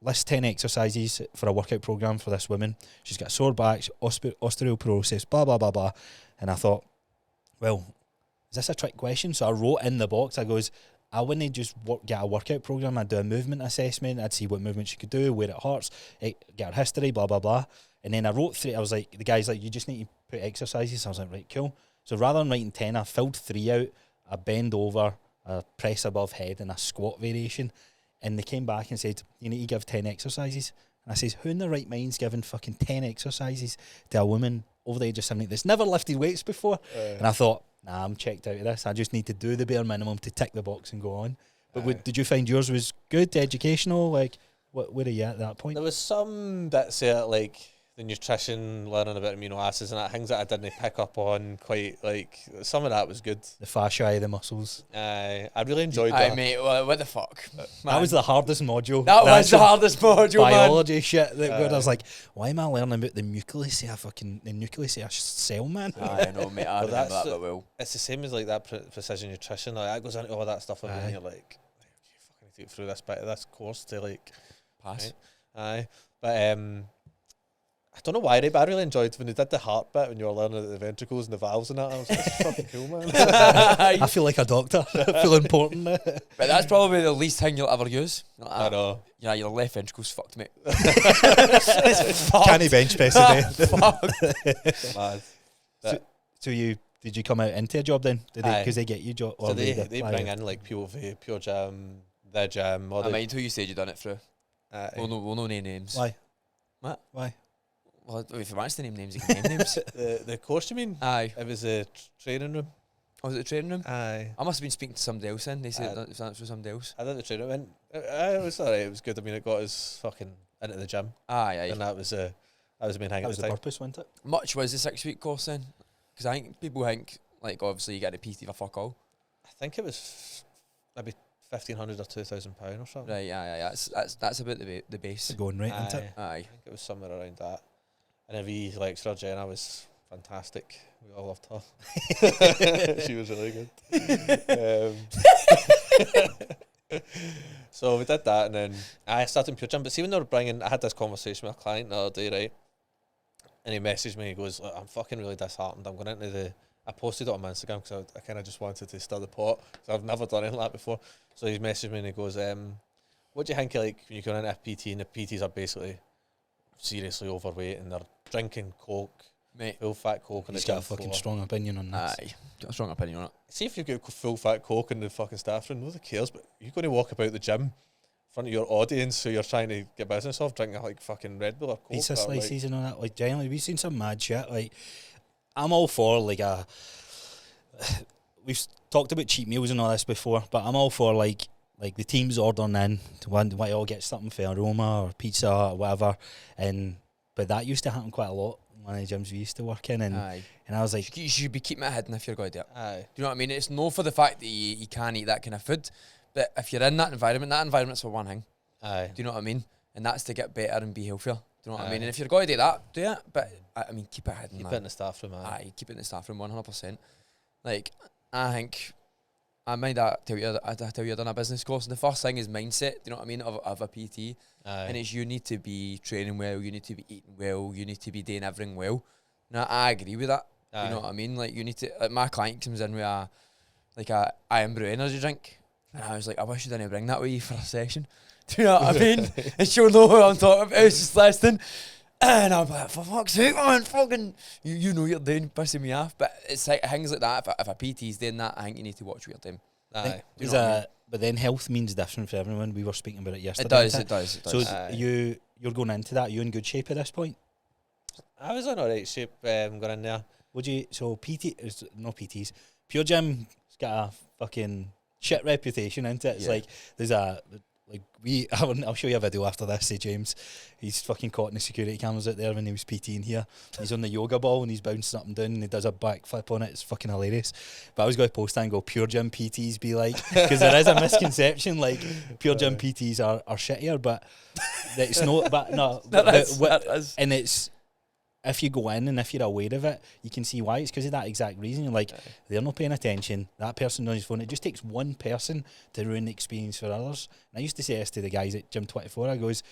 list 10 exercises for a workout program for this woman. She's got sore back, osteoporosis, blah, blah, blah, blah. And I thought, well, is this a trick question? So I wrote in the box, I goes, I wouldn't just get a workout program. I'd do a movement assessment. I'd see what movement she could do, where it hurts, get her history, blah, blah, blah. And then I wrote 3. I was like, the guy's like, you just need to put exercises. I was like, right, cool. So rather than writing 10, I filled 3 out, a bend over, a press above head, and a squat variation. And they came back and said, you need to give 10 exercises. And I says, who in their right mind's giving fucking 10 exercises to a woman over the age of 70 that's never lifted weights before? And I thought, nah, I'm checked out of this. I just need to do the bare minimum to tick the box and go on. But did you find yours was good, educational? Like, where are you at that point? There was some bits there, like the nutrition, learning about amino acids and that, things that I didn't pick up on quite, like, some of that was good. The fascia, the muscles. I really enjoyed that. Mate, what the fuck? That was the hardest module. That was the hardest module, biology shit. That I was like, why am I learning about the nucleus of a cell, man? I know, mate. I remember that, but well. It's the same as like that precision nutrition. Like that goes into all that stuff, and you're like, you fucking need to get through this bit of this course to like pass. Right? Aye, but I don't know why, but I really enjoyed when they did the heart bit when you were learning the ventricles and the valves and that. I was like, this is fucking cool, man. I feel like a doctor. I feel important. But that's probably the least thing you'll ever use. I know. Yeah, your left ventricle's fucked, mate. Can't bench press a day. Mad. So did you come out into a job then? Because they get you job? So they bring in like people for Pure Gym, the gym. I mind who you said you done it through. We'll no name names. Why? What? Why? Well, if you want to name names, you can name names. The course, you mean? Aye. It was a training room. Oh, was it the training room? Aye. I must have been speaking to somebody else then. They said that was for somebody else. I did the training room. It was alright. It was good. I mean, it got us fucking into the gym. Aye. And that was the main thing. That was the purpose, wasn't it? Much was the 6-week course then? Because I think people think, like, obviously you get a PT for fuck all. I think it was maybe £1,500 or £2,000 or something. Right, yeah. That's about the base. The going rate, isn't it? Aye. I think it was somewhere around that. And every lecturer, Jenna, was fantastic. We all loved her. She was really good. So we did that, and then I started in Pure Gym. But see, when they were bringing, I had this conversation with a client the other day, right? And he messaged me. He goes, "Look, I'm fucking really disheartened. I'm going into the." I posted it on my Instagram because I kind of just wanted to stir the pot. So I've never done anything like that before. So he messaged me and he goes, "What do you think like when you go into a PT and the PTs are basically seriously overweight and they're drinking Coke, mate, full fat Coke, and He's got a fucking strong opinion on this. Aye, got a strong opinion on it. See if you get full fat Coke in the fucking staff room, nobody cares. But you're going to walk about the gym in front of your audience who you're trying to get business off, drinking like fucking Red Bull or Coke. Pizza slices and all that. Like, generally, we've seen some mad shit. Like, I'm all for like we've talked about cheap meals and all this before, but I'm all for like the teams ordering in to want all get something for Roma or pizza or whatever, but that used to happen quite a lot in one of the gyms we used to work in, and I was like, you should be keeping it hidden if you're going to do it. Aye. Do you know what I mean? It's no for the fact that you can't eat that kind of food, but if you're in that environment's for one thing. Aye. Do you know what I mean? And that's to get better and be healthier. Do you know what I mean? And if you're going to do that, do it. But I mean, keep it hidden. Keep it in the staff room, Aye, keep it in the staff room, 100%. Like, I think, I mind that tell you I've done a business course, and the first thing is mindset. Do you know what I mean? Of a PT, and it's you need to be training well, you need to be eating well, you need to be doing everything well. Now I agree with that. You know what I mean? Like, you need to. Like, my client comes in with a Iron Brew energy drink, and I was like, I wish you didn't bring that with you for a session. Do you know what I mean? And she'll know what I'm talking about. It's just listening. And I'm like, for fuck's sake, man, fucking, you know you're doing, pissing me off. But it's like things like that. If a PT's doing that, I think you need to watch what you're doing. Aye. You know what I mean? But then health means different for everyone. We were speaking about it yesterday. It does. So you're going into that. Are you in good shape at this point? I was in alright shape going in there. So PT, is no PTs. Pure Gym's got a fucking shit reputation, isn't it? It's like there's I'll show you a video after this. Say James, he's fucking caught in the security cameras out there when he was PTing here. He's on the yoga ball and he's bouncing up and down and he does a backflip on it. It's fucking hilarious. But I was going to post that and go, Pure Gym PTs be like, because there is a misconception like Pure Gym PTs are shittier, but it's not. But no, that is. And it's. If you go in and if you're aware of it, you can see why. It's because of that exact reason. You're like, they're not paying attention. That person on his phone. It just takes one person to ruin the experience for others. And I used to say this to the guys at Gym 24. I goes,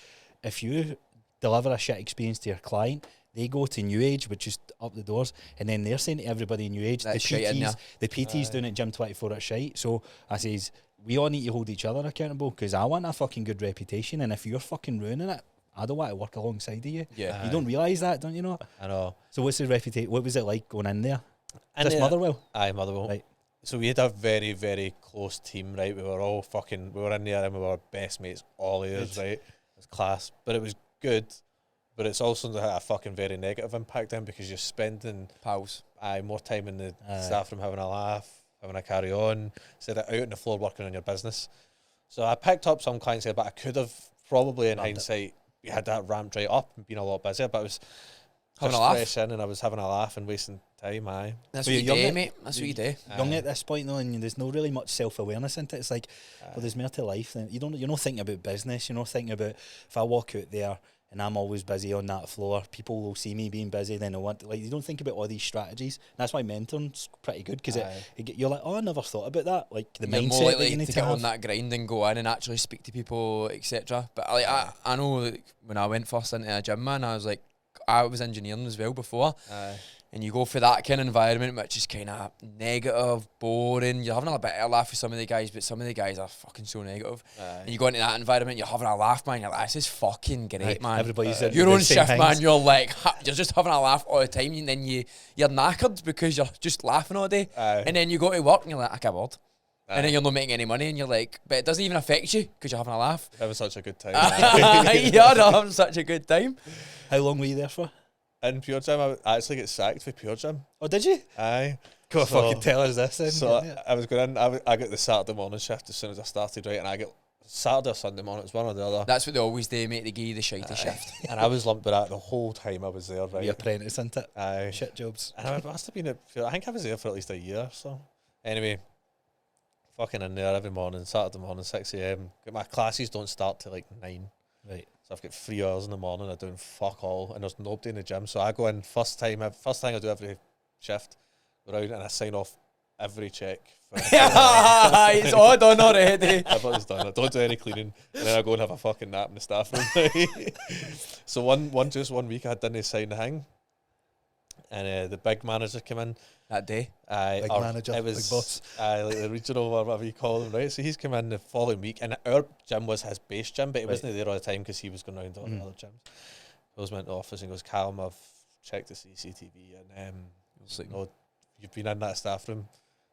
if you deliver a shit experience to your client, they go to New Age, which is up the doors, and then they're saying to everybody in New Age, the PTs doing it at Gym 24 at shite. So I says, we all need to hold each other accountable because I want a fucking good reputation, and if you're fucking ruining it, I don't want to work alongside of you. Yeah. You don't realise that, don't you know? I know. So what's the reputation? What was it like going in there? And Motherwell? Aye, Motherwell. Right. So we had a very, very close team, right? We were in there and we were best mates all years, right? It was class. But it was good. But it's also had a fucking very negative impact then because you're spending more time in the staff room having a laugh, having a carry on, instead of out on the floor working on your business. So I picked up some clients there, but I could have probably in Ramped it. hindsight had that ramped right up and been a lot busier. But I was Having just a laugh. fresh in, and I was having a laugh and wasting time. Aye. That's Well, what you you're do, young mate. That's what you do. Young Aye. at this point though, and there's no really much self-awareness into it. It's like, well, there's more to life than you're not thinking about business. You're not thinking about, if I walk out there and I'm always busy on that floor, people will see me being busy, then they'll want to, like, you don't think about all these strategies. And that's why mentoring's pretty good, because you're like, oh, I never thought about that. Like the You're more mindset that likely you need to to get have. on that grind and go in and actually speak to people, etc. But like, I know, like, when I went first into a gym, man, I was like, I was engineering as well before. And you go for that kind of environment, which is kind of negative, boring. You're having a bit of a laugh with some of the guys, but some of the guys are fucking so negative. And you go into that environment, you're having a laugh, man. You're like, this is fucking great, man. Everybody's You're on shift, things. man. You're like, you're just having a laugh all the time, and then you're knackered because you're just laughing all day. And then you go to work and you're like, I can't bored. And then you're not making any money, and you're like, but it doesn't even affect you because you're having a laugh. Having such a good time. You're having such a good time. How long were you there for? In Pure Gym, I actually get sacked for Pure Gym. Oh, did you? Aye. Go So- fucking tell us this then. So yeah. I was going in, I got the Saturday morning shift as soon as I started, right? And I get Saturday or Sunday morning, it's one or the other. That's what they always do, mate. They give you the shitey shift. And I was lumped with that the whole time I was there, right? The apprentice, isn't it? Aye. Shit jobs. And I must have been I think I was there for at least a year or so. Anyway, fucking in there every morning, Saturday morning, 6 a.m. My classes don't start till like 9. Right. So I've got 3 hours in the morning, I'm doing fuck all, and there's nobody in the gym. So I go in first thing I do every shift, go around and I sign off every check. It's all done already. Everything's done. I don't do any cleaning, and then I go and have a fucking nap in the staff room. So one week I didn't sign the thing, and the big manager came in That day. Big manager, it was big boss. like the regional or whatever you call him, right? So he's come in the following week, and our gym was his base gym, but he wasn't there all the time because he was going around to all the other gyms. So I was went to the office and goes, Callum, I've checked the CCTV, and no, you've been in that staff room.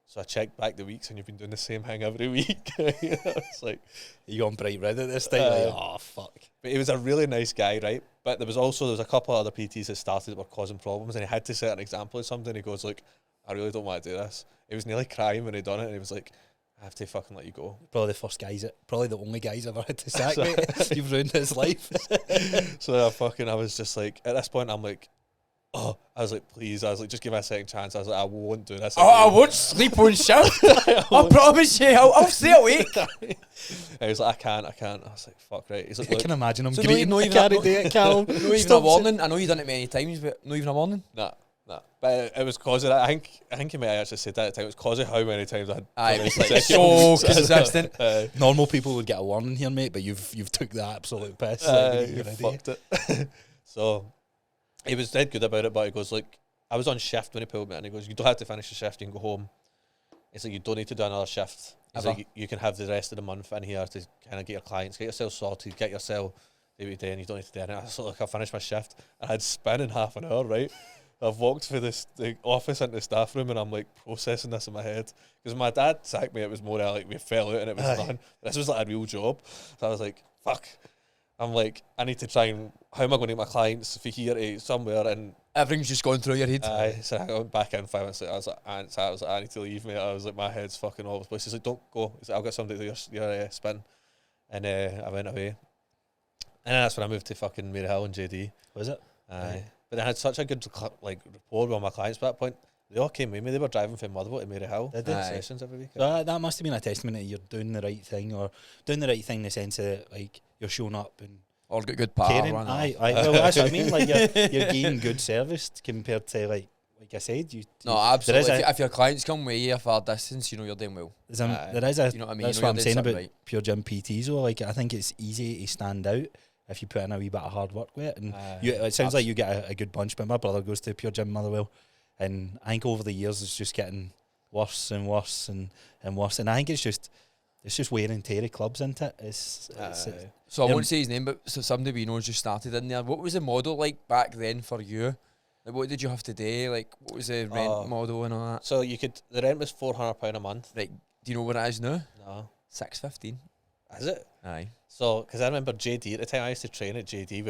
So I checked back the weeks, and you've been doing the same thing every week. It's like, You on bright red at this time? Like, oh fuck. but he was a really nice guy, right? But there was a couple of other PTs that started that were causing problems, and he had to set an example of something. He goes like, I really don't want to do this. He was nearly crying when he done it, and he was like, I have to fucking let you go. Probably the first guys, probably the only guys ever had to sack, mate. You've ruined his life. So I was just like, at this point, I'm like, I was like, please. I was like, just give me a second chance. I was like, I won't do this. Oh, I won't sleep on shift. I promise you, I'll stay awake. And he was like, I can't. I was like, fuck, right. He's like, I look, can imagine him So greeting. no I even can't a- do it, Callum. No even a Stop warning. I know you've done it many times, but no even a warning. nah. But it was cause of that. I think he might have actually said that at the time. It was cause of how many times I had. Aye, done it was it like consecutively. so consistent. Normal people would get a warning here, mate, but you've took the absolute piss. Like, You you're an idiot. fucked it. So he was dead good about it, but he goes like, I was on shift when he pulled me in. He goes, you don't have to finish the shift, you can go home. It's like, you don't need to do another shift. He's Ever. like, you can have the rest of the month in here to kind of get your clients, get yourself sorted, get yourself do what you do, and you don't need to do anything. I was like, I'll finish my shift. I had spin in half an hour, right? I've walked through the office into the staff room, and I'm like processing this in my head. Because my dad sacked me, it was more like we fell out and it was done. This was like a real job. So I was like, fuck. I'm like, I need to try and, how am I going to get my clients from here to somewhere? And Everything's just going through your head. so I went back in 5 minutes later. I was like, I need to leave, mate. I was like, my head's fucking all over the place. He's like, don't go. He's like, I'll get somebody to do your spin. And I went away. And then that's when I moved to fucking Mary Hill and JD. Was it? Aye. But I had such a good rapport with all my clients by that point. They all came with me. They were driving from Motherwell to Mary Hill. Did Doing they? sessions every week. So that must have been a testament that you're doing the right thing, or doing the right thing in the sense that like you're showing up and Or got good power. caring. Aye. Well, that's what I mean. Like you're giving good service compared to like I said. No, absolutely. There is If your clients come with you a far distance, you know you're doing well. there is a. You know what I mean? That's You know what I'm you're saying doing about something right. pure gym PTs. Though, like I think it's easy to stand out if you put in a wee bit of hard work with it. And it sounds like you get a good bunch. But my brother goes to pure gym Motherwell, and I think over the years it's just getting worse and worse and worse. And I think it's just wear and tear of clubs, isn't it? It's So I Yeah. won't say his name, but so somebody we know just started in there. What was the model like back then for you? Like, what did you have to do? Like, what was the rent model and all that? So the rent was £400 a month. Like, do you know what it is now? No. $6.15. Is it? Aye. So, because I remember JD at the time, I used to train at JD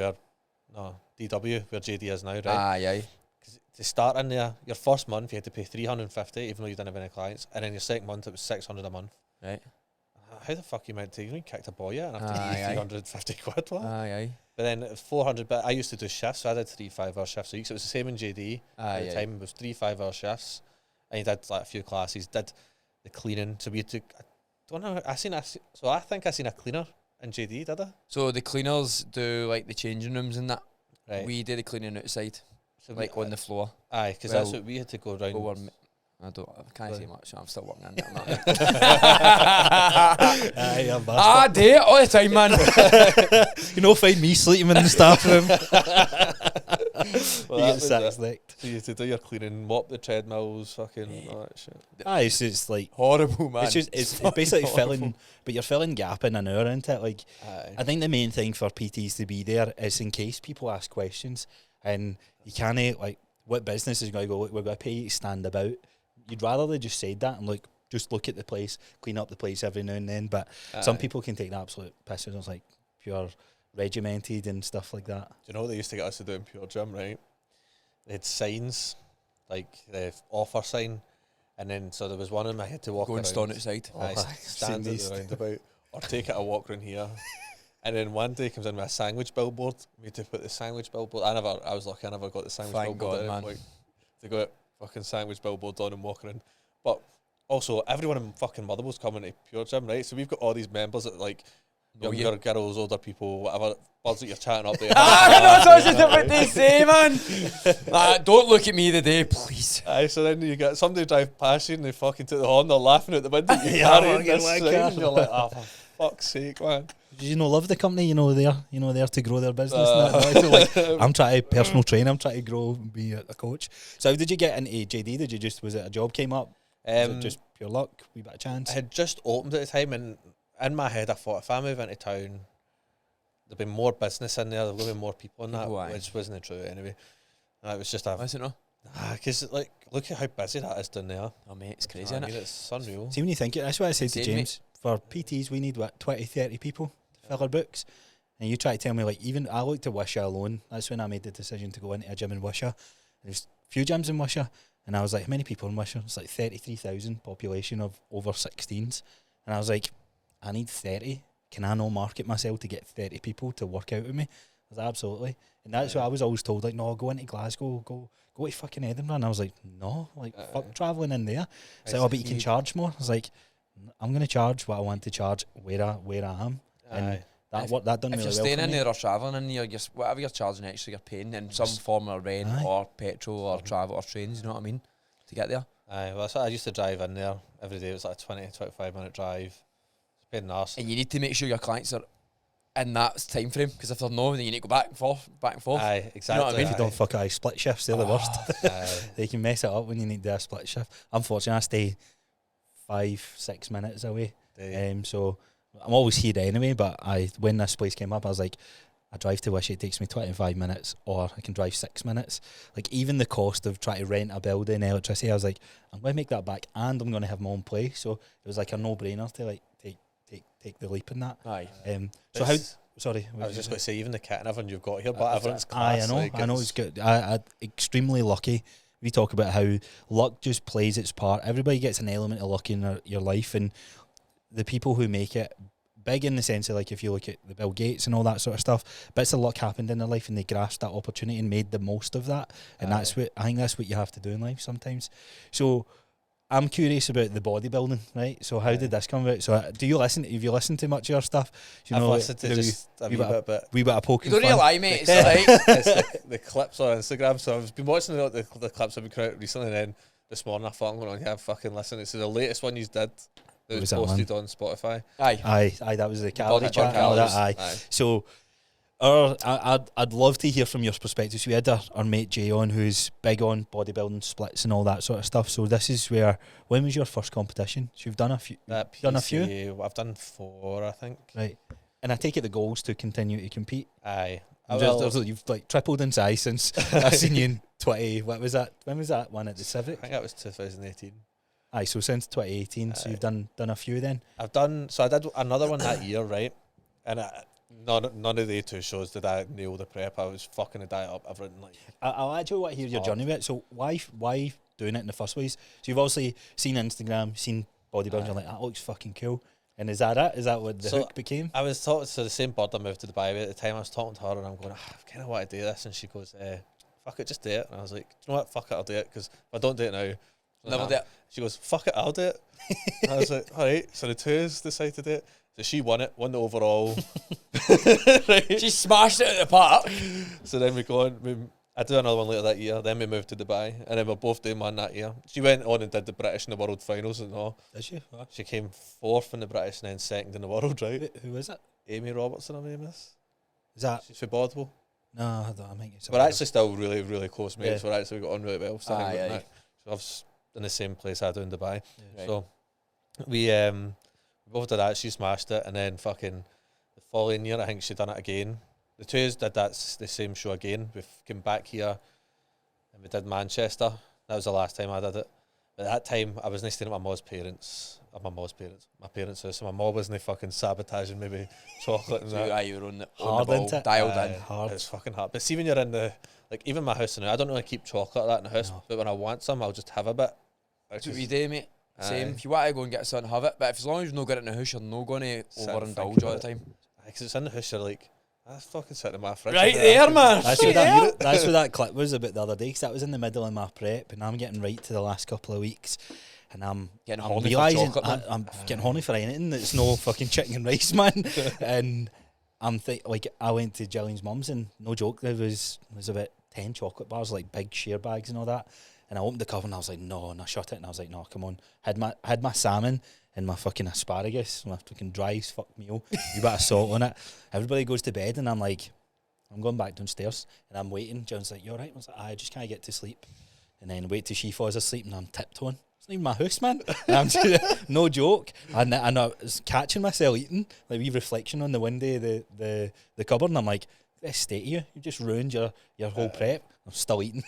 DW, where JD is now, right? Aye. Because to start in there, your first month you had to pay $350, even though you didn't have any clients, and then your second month it was $600 a month. Right. I how the fuck you meant to? You kicked a boy out and have to Aye, give you 350 quid. What? Aye. But then it was 400. But I used to do shifts, so I did 3 5-hour shifts a week. So it was the same in JD. At the time, it was 3 5-hour shifts, and you did like a few classes. Did the cleaning. So we had to. I don't know. So I think I seen a cleaner in JD. Did I? So the cleaners do like the changing rooms and that. Right. We did the cleaning outside, So like on the floor. Aye, because Well, that's what we had to go around. I can't say much. I'm still working on it. Aye, I'm I do it all the time, man. You know, find me sleeping in the staff room. Well, You that get was sacked next. So you had to do your cleaning, mop the treadmills, fucking all that shit. Aye, it's just like Horrible, man. it's basically filling, but you're filling gap in an hour, isn't it? Like, Aye. I think the main thing for PTs to be there is in case people ask questions, and you can't like, what business is going to go? Look, we're going to pay you to stand about. You'd rather they just said that and like just look at the place, clean up the place every now and then. But some people can take the absolute piss. It's like pure regimented and stuff like that. Do you know what they used to get us to do in Pure Gym, right? They had signs, like the offer sign, and then so there was one of them I had to walk Go and around. stand outside. Aye, stand at the roundabout, or take it a walk around here. And then one day comes in with a sandwich billboard. We had to put the sandwich billboard. I was lucky, I never got the sandwich Thank billboard God, at any man. point. To go fucking sandwich billboard on and walk around. But also, everyone in fucking Motherwell's coming to Pure Gym, right? So we've got all these members that like younger girls, older people, whatever, birds that you're chatting up there. I know what I was just about to say, man. Don't look at me today, please. Aye, so then you get somebody drive past you and they fucking took the horn, they're laughing at the window. You Yeah, carrying fucking this wanker. sign, and you're like, oh, for fuck's sake, man. Did you know love the company? They're to grow their business. And that. So, like, I'm trying to personal train. I'm trying to grow and be a coach. So how did you get into JD? Was it a job came up? Was it just pure luck? Wee bit of chance? I had just opened at the time, and in my head I thought if I move into town, there'll be more business in there, there'll be more people in that, which wasn't true anyway. And it was just Is it no? because like look at how busy that is down there. Oh mate, it's crazy, I isn't mean, it? it's unreal. See, when you think it, that's what I said to Insane, James. For PTs, we need 20, 30 people to fill our books. And you try to tell me, like, even I looked at Wisha alone. That's when I made the decision to go into a gym in Wisha. There's a few gyms in Wisha. And I was like, how many people in Wisha? It's like 33,000 population of over 16s. And I was like, I need 30. Can I not market myself to get 30 people to work out with me? I was like, absolutely. And that's what I was always told, like, no, go into Glasgow, go to fucking Edinburgh. And I was like, no, like, fuck travelling in there. It's like, oh, but you can charge more. I was like, I'm going to charge what I want to charge where I am. And that done If really you're well staying for in me. there or travelling in there, whatever you're charging extra, you're paying in some form of rent or petrol or travel or trains, you know what I mean, to get there. Aye, well, I used to drive in there every day. It was like a 20, 25 minute drive. It's paid an arse. And you need to make sure your clients are in that time frame, because if they're not, then you need to go back and forth. Aye, exactly. I mean? If you don't fuck eye split shifts, they're the worst. Aye. They can mess it up when you need to do a split shift. Unfortunately, I stay 5-6 minutes away. So I'm always here anyway, but when this place came up, I was like, I drive to Wish, it takes me 25 minutes, or I can drive 6 minutes. Like, even the cost of trying to rent a building, electricity, I was like, I'm going to make that back, and I'm going to have my own place. So it was like a no-brainer to like take the leap in that. Aye. So how? Sorry, I was just going to say, even the kit and everything you've got here, but everyone's class. I know it's good. I extremely lucky. We talk about how luck just plays its part. Everybody gets an element of luck in your life, and the people who make it big in the sense of, like, if you look at the Bill Gates and all that sort of stuff, bits of luck happened in their life and they grasped that opportunity and made the most of that. And I think that's what you have to do in life sometimes. So I'm curious about the bodybuilding, right? So how did this come about? So have you listened to much of your stuff? I've listened to just a wee bit, but wee bit of poking You don't fun. really lie, mate. It's alright. it's the clips on Instagram. So I've been watching the clips I've been coming out recently, and then this morning I thought I'm going to fucking listen. It's the latest one you did. That was posted on Spotify. Aye. Aye, that was the calorie Body chart and all that. calories. Aye. So, I'd love to hear from your perspective. So we had our mate Jay on, who's big on bodybuilding splits and all that sort of stuff. So this is when was your first competition? So you've done a few. Done a few. I've done 4, I think. Right. And I take it the goals to continue to compete. Aye. You've like tripled in size since I've seen you in 20. What was that? When was that one at the Civic? I think that was 2018. Aye, so since 2018, so you've done a few then. I did another one that year, right? And none of the 2 shows did I nail the prep. I was fucking the diet up, everything like. I'll actually want to hear your journey with it. So why doing it in the first place? So you've obviously seen Instagram, seen bodybuilding, you're like, that looks fucking cool. And is that it? Is that what the So, hook became? I was talking to the same bird I moved to Dubai with at the time. I was talking to her and I'm going, I kind of want to do this. And she goes, fuck it, just do it. And I was like, do you know what? Fuck it, I'll do it. Because if I don't do it now, Never do it. She goes, fuck it, I'll do it. And I was like, all right. So the two of us decided to do it. So she won the overall. Right? She smashed it at the park. So then we go on. I do another one later that year. Then we moved to Dubai, and then we're both doing one that year. She went on and did the British in the World Finals and all. Did she? She came fourth in the British and then second in the world, right? Who is it? Amy Robertson, her name is. Is that? She's from Bodwell. No, I don't. I think it's. We're actually still really, really close mates. Yeah. We're actually got on really well. So Aye. I was in the same place I do in Dubai. Right. So we both did that. She smashed it, and then fucking the following year, I think she done it again. The two of us did the same show again. We came back here, and we did Manchester. That was the last time I did it. But at that time, I wasn't staying at my parents' house. So my mom wasn't fucking sabotaging maybe chocolate and that. You were on the Hard, ball, isn't it? dialed in. Hard. It's fucking hard. But see, when you're in even my house now, I don't really keep chocolate like that in the house. No. But when I want some, I'll just have a bit. That's what we do, mate. Same. Aye. If you want to go and get something, have it. But if as long as you've not got it in the house, you're not going to Sit and overindulge think all the about time. Because it's in the house, you're like, that's fucking sitting in my fridge. Right there, man. That's what that's what that clip was about the other day. Because that was in the middle of my prep, and I'm getting right to the last couple of weeks, and I'm Horny for realising chocolate, man. I'm getting horny for anything that's no fucking chicken and rice, man. And I'm like, I went to Gillian's mum's, and no joke, there was about 10 chocolate bars, like big share bags and all that. And I opened the cover and I was like, no, and I shut it and I was like, no, come on. Had my salmon and my fucking asparagus, my fucking dry as fuck meal, a bit of salt on it. Everybody goes to bed and I'm like, I'm going back downstairs and I'm waiting. John's like, you alright? I was like, I just can't get to sleep. And then wait till she falls asleep and I'm tiptoeing. It's not even my house, man. And I'm just, no joke. And I was catching myself eating, like wee reflection on the window of the cupboard, and I'm like, this state of you just ruined your whole prep. I'm still eating.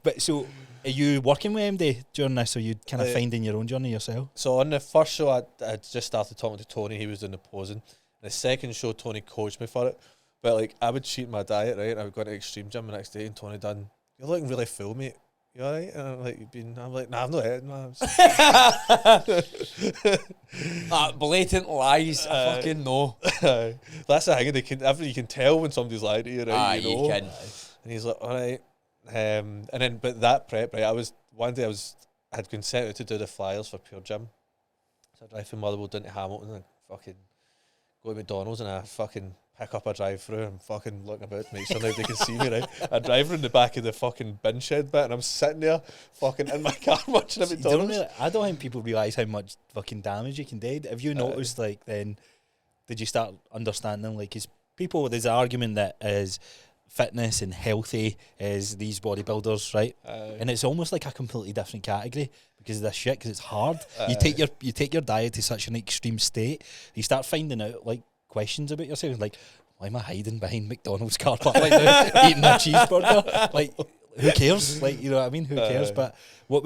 But so, are you working with MD during this, or you kind of finding your own journey yourself? So on the first show, I just started talking to Tony. He was doing the posing. The second show, Tony coached me for it. But like, I would cheat my diet, right? And I would go to extreme gym the next day, and Tony done, you're looking really full, mate. You alright? And I'm like, nah, I'm not eating, man. Blatant lies. I fucking know. That's the thing. You can tell when somebody's lying to you, right? You know? You can. And he's like, all right. And then, but that prep, right? I had been sent out to do the flyers for Pure Gym. So I drive from Motherwell down to Hamilton and fucking go to McDonald's, and I fucking pick up a drive-through and fucking looking about to make sure nobody can see me, right? I drive around the back of the fucking bin shed bit, and I'm sitting there fucking in my car watching a McDonald's. I don't think people realise how much fucking damage you can do. Have you noticed, like, then, did you start understanding, like, is people, there's an argument that is fitness and healthy is these bodybuilders, right? And it's almost like a completely different category because of this shit, because it's hard. You take your diet to such an extreme state, you start finding out, like, questions about yourself, like, why am I hiding behind McDonald's car park like now, eating a cheeseburger? Like, who cares? Like, you know what I mean? Who cares? But where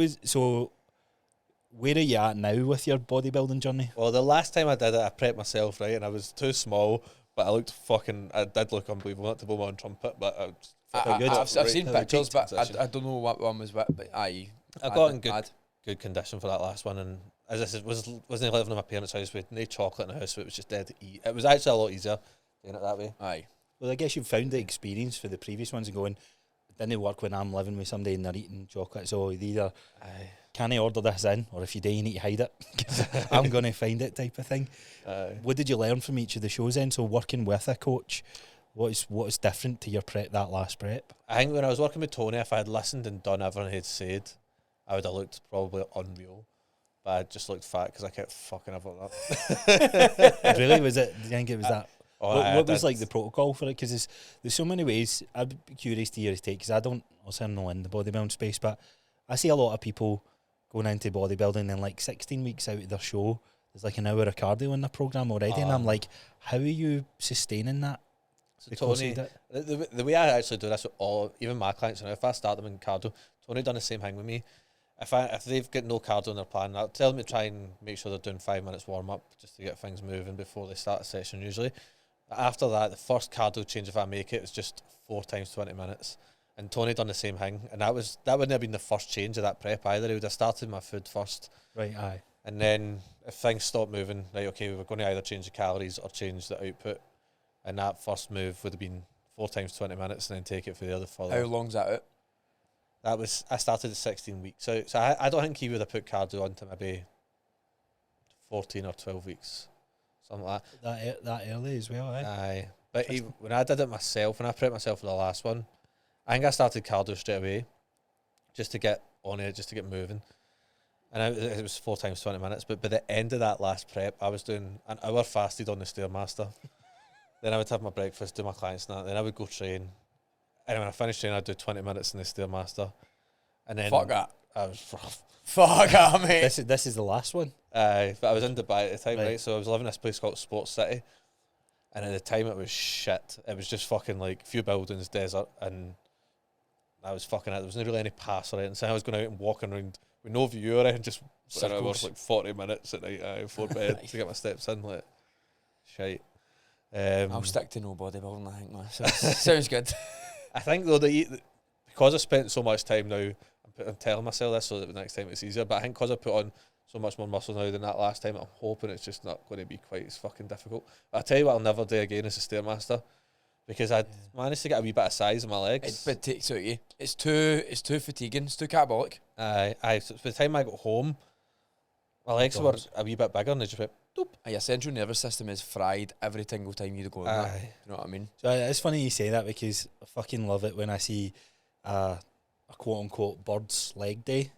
are you at now with your bodybuilding journey? Well, the last time I did it, I prepped myself, right, and I was too small, but I did look unbelievable, not to blow my own trumpet, but I've seen pictures, but I don't know what one was what, but aye. I got in good condition for that last one, and as I said, wasn't living in my parents' house with no chocolate in the house, so it was just dead to eat. It was actually a lot easier doing it that way. Aye. Well, I guess you've found the experience for the previous ones and going, it didn't work when I'm living with somebody and they're eating chocolate, so either can I order this in, or if you do, you need to hide it, because I'm going to find it type of thing. What did you learn from each of the shows then? So working with a coach, what is different to your prep, that last prep? I think when I was working with Tony, if I had listened and done everything he'd said, I would have looked probably unreal. But I just looked fat because I kept fucking everything up. Really? Was it? Do you think it was that? What was like the protocol for it? Because there's so many ways. I'd be curious to hear his take, because I'm not in the bodybuilding space, but I see a lot of people going into bodybuilding and like 16 weeks out of their show, there's like an hour of cardio in the program already, and I'm like, how are you sustaining that? So Tony, the way I actually do this with even my clients, and if I start them in cardio, Tony done the same thing with me. If they've got no cardio in their plan, I'll tell them to try and make sure they're doing 5 minutes warm up just to get things moving before they start a session usually. After that, the first cardio change, if I make it, is just 4 times 20 minutes. And Tony done the same thing, and that wouldn't have been the first change of that prep either. He would have started my food first. Right, aye. And then if things stop moving, right, okay, we were going to either change the calories or change the output. And that first move would have been 4 times 20 minutes and then take it for the other further. How long's that out? I started at 16 weeks. So I don't think he would have put cardio onto maybe 14 or 12 weeks. Something like that. That early as well, eh? Aye. But when I did it myself, when I prepped myself for the last one, I think I started cardio straight away just to get on it, just to get moving. And it was 4 times 20 minutes. But by the end of that last prep, I was doing an hour fasted on the Stairmaster. Then I would have my breakfast, do my clients and that. Then I would go train. And when I finished training, I'd do 20 minutes in the Stairmaster. And then Fuck that. I was rough. Fuck that, mate. This is the last one. But I was in Dubai at the time, Right. right? So I was living in this place called Sports City. And at the time, it was shit. It was just fucking like few buildings, desert, and I was fucking out. There wasn't really any pass or anything. So I was going out and walking around with no view or anything, just an hour, like 40 minutes at night before bed to get my steps in. Like, shite. I'll stick to no bodybuilding, I think, man. Sounds good. I think, though, because I spent so much time now, I'm telling myself this so that the next time it's easier, but I think because I put on so much more muscle now than that last time, I'm hoping it's just not going to be quite as fucking difficult. But I'll tell you what I'll never do again is a Stairmaster, because I managed to get a wee bit of size in my legs. It takes out you. It's too fatiguing. It's too catabolic. So by the time I got home, my legs were a wee bit bigger and they just went, doop. Your central nervous system is fried every single time you go in there. You know what I mean? So it's funny you say that because I fucking love it when I see a quote-unquote bird's leg day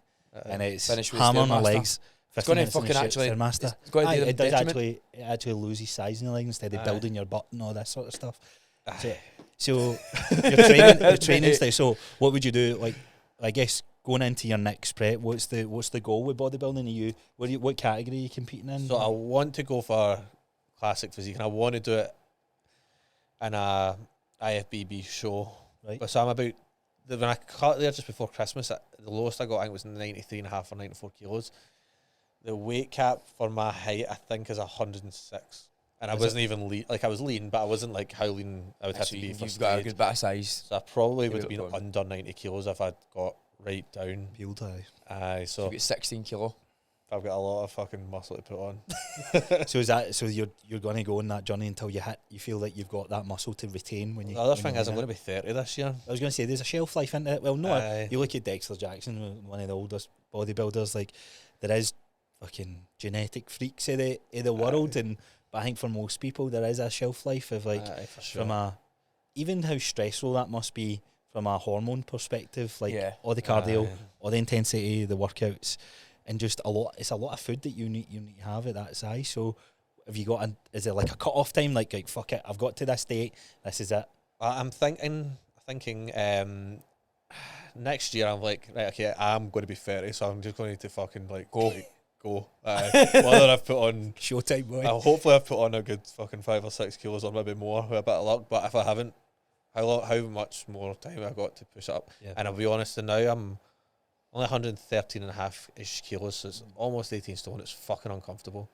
and it's Finish with hammer on the Stairmaster. legs. It's going to fucking actually... Stairmaster. It's going to do It them does detriment. actually loses size in the legs instead of building your butt and all that sort of stuff. Aye. So your training style. So what would you do? Like, I guess going into your next prep, what's the goal with bodybuilding? What category are you competing in? So I want to go for classic physique, and I want to do it in a IFBB show. Right. But so I'm about when I cut there just before Christmas, the lowest I got I think was 93.5 or 94 kilos. The weight cap for my height I think is 106. And I wasn't even lean. Like I was lean, but I wasn't like how lean I would have to be for You've got a stage. good bit of size. So I probably would Maybe have been it'll go under 90 kilos if I'd got right down. Peeled eye. Aye, So so you get 16 kilo. I've got a lot of fucking muscle to put on. So you're going to go on that journey until you feel like you've got that muscle to retain when you. The other when thing you is I'm do going to be 30 this year. I was going to say there's a shelf life in it. Well, no, Aye. you look at Dexter Jackson, one of the oldest bodybuilders. Like there is fucking genetic freaks of the world, and but I think for most people there is a shelf life of like Aye, for sure. from even how stressful that must be from a hormone perspective. Like all the cardio, all the intensity, the workouts, and just a lot. It's a lot of food that you need to have at that size. So have you got? Is it like a cut off time? Like fuck it, I've got to this date. This is it. I'm thinking next year I'm like, right, okay, I'm going to be 30, so I'm just going to fucking like go. Whether I've put on Showtime, boy. hopefully I've put on a good fucking 5 or 6 kilos or maybe more with a bit of luck, but if I haven't, how much more time have I got to push it up? Yeah. And I'll be honest, and now I'm only 113 and a half ish kilos, so it's almost 18 stone. It's fucking uncomfortable.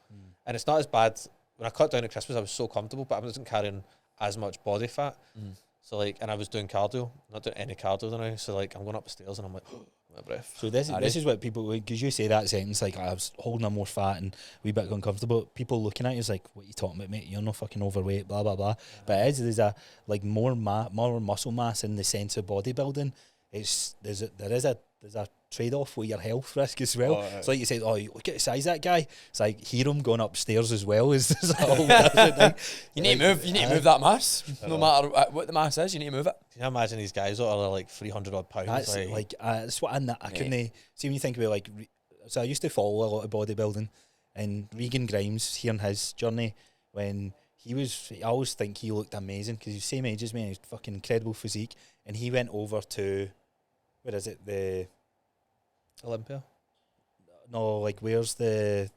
And it's not as bad. When I cut down at Christmas I was so comfortable, but I wasn't carrying as much body fat. So like, and I was doing cardio, not doing any cardio now. So like, I'm going up the stairs and I'm like, my breath. So this is what people, because you say that sentence like I was holding on more fat and a wee bit uncomfortable. People looking at you is like, what are you talking about, mate? You're not fucking overweight, blah blah blah. But there's a like more muscle mass in the sense of bodybuilding. There is a trade off with your health risk as well. It's like you said, oh, look at the size of that guy. It's like hear him going upstairs as well. Is a whole different thing. You need to move. You need to move that mass, no matter what the mass is. You need to move it. Can you imagine these guys that are like 300 odd pounds? That's what I couldn't see when you think about like. So I used to follow a lot of bodybuilding, and Regan Grimes hearing his journey when he was. I always think he looked amazing because he's the same age as me. And he's fucking incredible physique, and he went over to where is it the Olympia? No, like where's the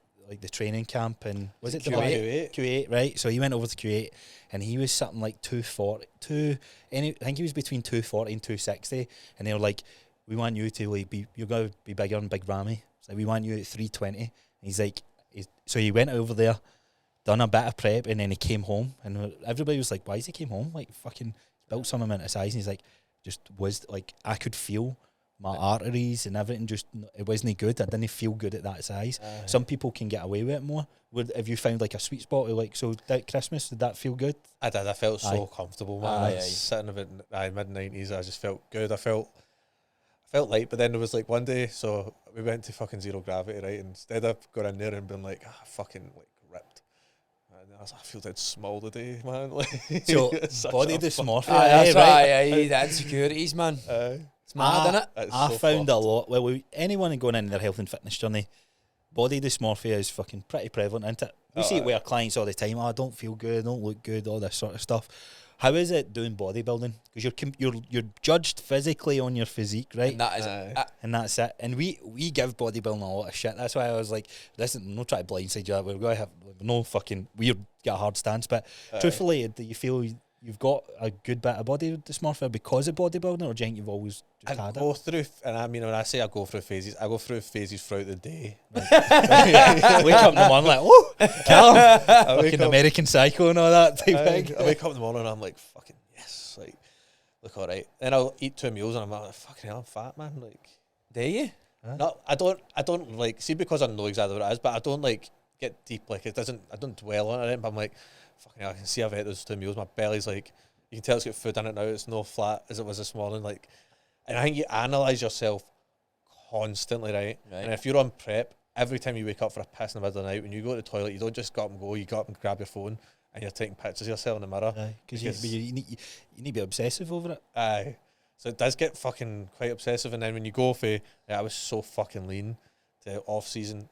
training camp and was it Q8? Q8, right? So he went over to Q8 and he was something like 240, I think he was between 240 and 260, and they were like, we want you to like you're gonna be bigger than Big Ramy. So we want you at 320. And he's like, so he went over there, done a bit of prep, and then he came home, and everybody was like, why is he came home? Like fucking built some amount of size, and he's like, just was like I could feel my arteries and everything just, it wasn't good. I didn't feel good at that size. Some people can get away with it more. Have you found like a sweet spot, or like, so that Christmas, did that feel good? I did. I felt so comfortable, man. Aye. I was sitting about mid-90s. I just felt good. I felt light. But then there was like one day, so we went to fucking Zero Gravity, right? And instead of going in there and being like, fucking like ripped, and I was like, I feel dead small today, man. Like, So body dysmorphia. That's right? right. The insecurities, man. It's mad, isn't it? I found a lot. Well, anyone going in their health and fitness journey, body dysmorphia is fucking pretty prevalent, isn't it? We see it with our clients all the time. I don't feel good, don't look good, all this sort of stuff. How is it doing bodybuilding? Because you're judged physically on your physique, right? And that is it. And that's it. And we give bodybuilding a lot of shit. That's why I was like, listen, no try to blindside you. We're going to have no fucking weird, get a hard stance. But truthfully, do you feel you've got a good bit of body dysmorphia because of bodybuilding, or do you think you've always just had go it? through, and I mean, when I say I go through phases, I go through phases throughout the day. Wake up in the morning like, oh, Callum, fucking American Psycho and all that type thing. I wake up in the morning and I'm like, fucking yes, like, look alright. Then I'll eat 2 meals and I'm like, fucking hell, I'm fat, man. Like, Do you? no, I don't like, see, because I know exactly what it is, but I don't like get deep, like I don't dwell on it, but I'm like, fucking hell, I can see I've ate those 2 meals, my belly's like, you can tell it's got food in it now, it's no flat as it was this morning, like, and I think you analyse yourself constantly, right? And if you're on prep, every time you wake up for a piss in the middle of the night, when you go to the toilet, you don't just get up and go, you get up and grab your phone and you're taking pictures of yourself in the mirror. Because you need to be obsessive over it. Aye. So it does get fucking quite obsessive, and then when you go for, I was so fucking lean to off season.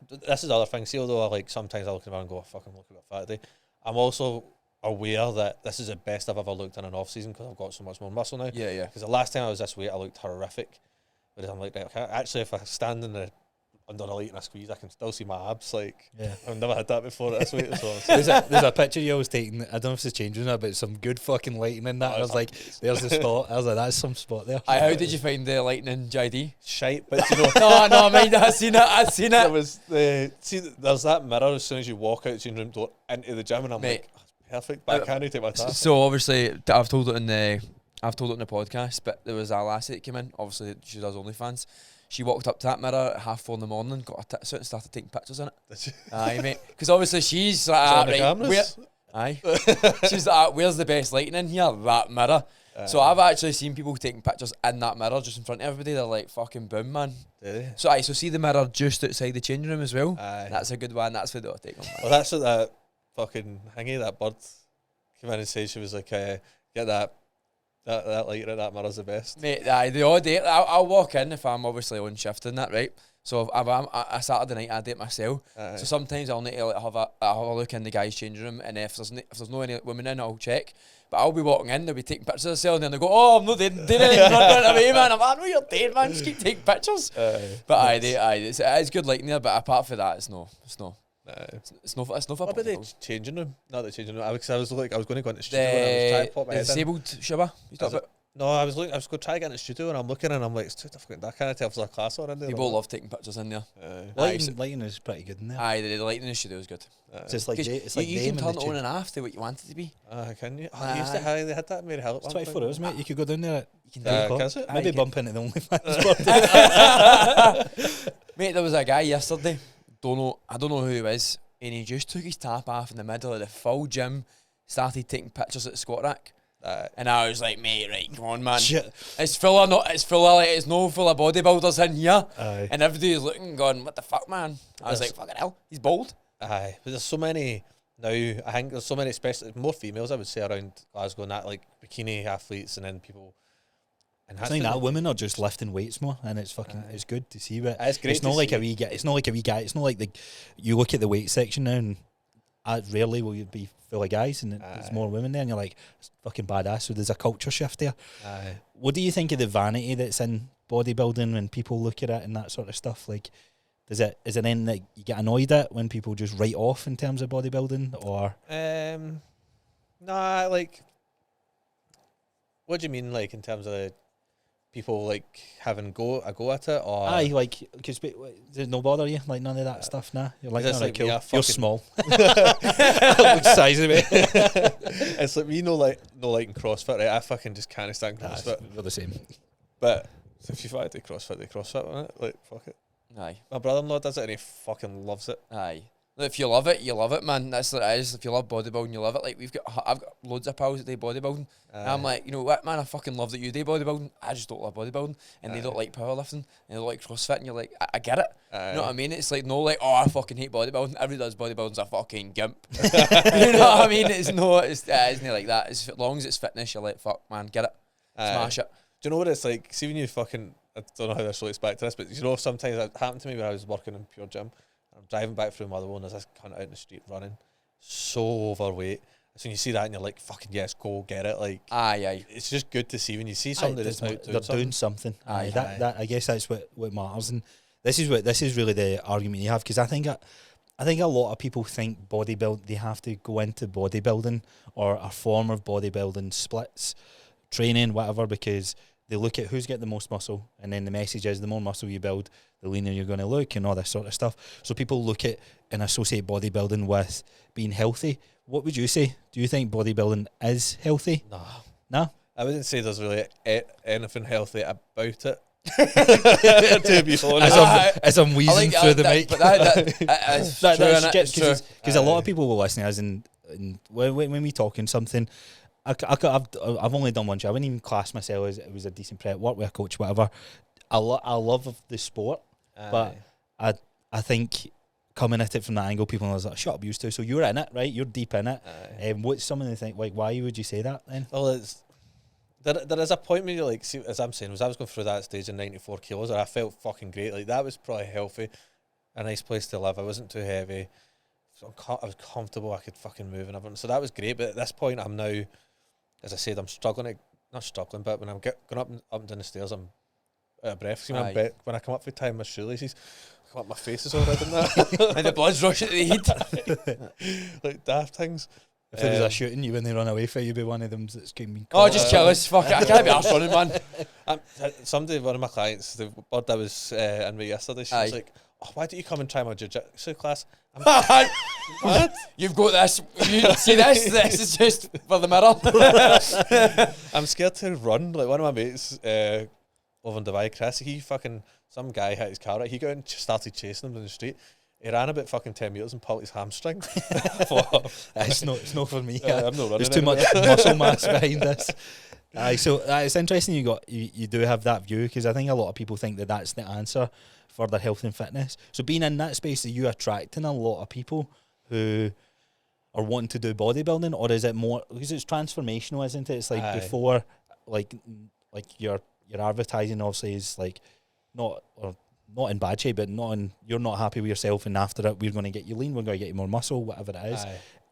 This is the other thing. See, although sometimes I look in the mirror and go, fucking look at fat today, I'm also aware that this is the best I've ever looked in an off season because I've got so much more muscle now. Yeah. Because the last time I was this weight, I looked horrific. But I'm like, right, okay, actually, if I stand under a light and I squeeze, I can still see my abs. Like, I've never had that before at this weight. So there's a picture you always taking. I don't know if it's changing now, but some good fucking lighting in that. I was like, there's the spot. I was like, that's some spot there. How did you find the lighting in JD? Shite, but you know. no, mind. I seen it. There was there's that mirror as soon as you walk out the changing room door into the gym, and I'm like, oh, perfect, but I can't take my task. So obviously, I've told it in the podcast, but there was a lassie that came in. Obviously, she does OnlyFans. She walked up to that mirror at 4:30 in the morning, got her tits out and started taking pictures in it. Aye, mate. Because obviously she's like, she's like, where's the best lighting in here? That mirror. So I've actually seen people taking pictures in that mirror just in front of everybody. They're like, fucking boom, man. So so see the mirror just outside the changing room as well. That's a good one. That's what they'll take on. Well, that's what that fucking hingy, that bird, came in and said. She was like, get that light at that mirror's the best. Mate, the odd day, I'll walk in if I'm obviously on shift and that, right? So if I'm a Saturday night, I date myself. So sometimes I'll need to have a look in the guy's changing room, and if there's no any women in, I'll check. But I'll be walking in, they'll be taking pictures of themselves, and then they go, oh, I'm not doing anything, I'm not running away, man. I'm like, I know you're dead, man, just keep taking pictures. But it's good lighting there, but apart from that, it's no. It's no for what about the changing room? Not the changing room. I was going to go into the studio and I was trying to pop my head disabled Shabba? No, I was going to try to get in the studio and I'm looking and I'm like, it's too difficult. I can't tell if there's a class or in there. People love taking pictures in there. Lighting is pretty good in there. The lighting in the studio is good. So it's like you can turn it on and off to what you want it to be. Can you? I used to have, they had that in Mary Hill. It's 24 hours, mate. You could go down there. You can maybe bump into the OnlyFans. Mate, there was a guy yesterday. I don't know who he was. And he just took his top off in the middle of the full gym, started taking pictures at the squat rack. And I was like, mate, right, come on, man. Shit. It's no full of bodybuilders in here. And everybody's looking going, what the fuck, man? I was like, fucking hell, he's bold. But there's so many now, I think there's so many, especially more females, I would say, around Glasgow and that, like bikini athletes and then people. And I think that women are just lifting weights more, and it's fucking it's good to see. But it's great. It's not like a wee guy. It's not like a wee guy. It's not like you look at the weight section now, and rarely will you be full of guys, and there's more women there, and you're like, it's fucking badass. So there's a culture shift there. What do you think of the vanity that's in bodybuilding when people look at it and that sort of stuff? Like, is it then that you get annoyed at when people just write off in terms of bodybuilding, or? Nah, like, what do you mean, like in terms of people like having a go at it, or like, because does it no bother you, like none of that stuff? Nah, you're like, like cool. Yeah, you're small. Look size of me. It's like me no like in CrossFit, right? I fucking just can't stand CrossFit. We're the same. But If you want to do CrossFit, innit? Like, fuck it. Aye. My brother-in-law does it and he fucking loves it. Aye. Look, if you love it, man. That's what it is. If you love bodybuilding, you love it. Like I've got loads of pals that do bodybuilding. And I'm like, you know what, man, I fucking love that you do bodybuilding. I just don't love bodybuilding. And they don't like powerlifting. And they don't like CrossFit. And you're like, I get it. You know what I mean? It's like, no, like, oh, I fucking hate bodybuilding. Everybody does bodybuilding's a fucking gimp. You know what I mean? It's isn't like that. As long as it's fitness, you're like, fuck, man, get it. Smash it. Do you know what it's like? See when you fucking, I don't know how this relates back to this, but you know, sometimes it happened to me when I was working in Pure Gym. I'm driving back through Motherwell and there's this cunt out in the street running, so overweight. So when you see that and you're like, fucking yes, go get it. Like, aye. It's just good to see when you see somebody that's out doing something. Aye. That I guess that's what matters, and this is really the argument you have, because I think a lot of people think they have to go into bodybuilding or a form of bodybuilding, splits, training, whatever, because they look at who's got the most muscle, and then the message is the more muscle you build, the leaner you're going to look, and all this sort of stuff. So people look at and associate bodybuilding with being healthy. What would you say? Do you think bodybuilding is healthy? No? I wouldn't say there's really anything healthy about it. To be honest, as I'm wheezing through the mic. But that's true, because a lot of people will listen to us, and when we talking something, I've only done one job. I wouldn't even class myself as it was a decent prep, work with a coach, whatever. I love the sport, but I think coming at it from that angle, people are like, shut up, used to. So you're in it, right? You're deep in it. What's some of the things, like, why would you say that then? Well, there is a point where you're like, see, as I'm saying, I was going through that stage in 94 kilos, and I felt fucking great. Like, that was probably healthy, a nice place to live. I wasn't too heavy. So I was comfortable. I could fucking move and everything. So that was great. But at this point, I'm now, as I said, I'm struggling. Not struggling, but when I'm going up and down the stairs, I'm out of breath. See, when I come up for time, my shoelaces, my face is all red and that. And the blood's rushing to the head. Like daft things. If there was a shooting you when they run away for you, be one of them that's going to be caught. Oh, just kill us. Fuck it. I can't be arsed running, man. Somebody, one of my clients, the bird I was in with yesterday, she was like, oh, why don't you come and try my jiu-jitsu class? What? You've got this. You see this? This is just for the mirror. I'm scared to run. Like, one of my mates over in Dubai, Chris, some guy hit his car, right? He got and started chasing him in the street. He ran about fucking 10 metres and pulled his hamstring. It's not for me. I'm not running. There's too much muscle mass behind this. So it's interesting you do have that view, because I think a lot of people think that that's the answer for their health and fitness. So being in that space, are you attracting a lot of people who are wanting to do bodybuilding, or is it more because it's transformational, isn't it? It's like before, like your advertising obviously is like not in bad shape, but you're not happy with yourself, and after it we're going to get you lean, we're going to get you more muscle, whatever it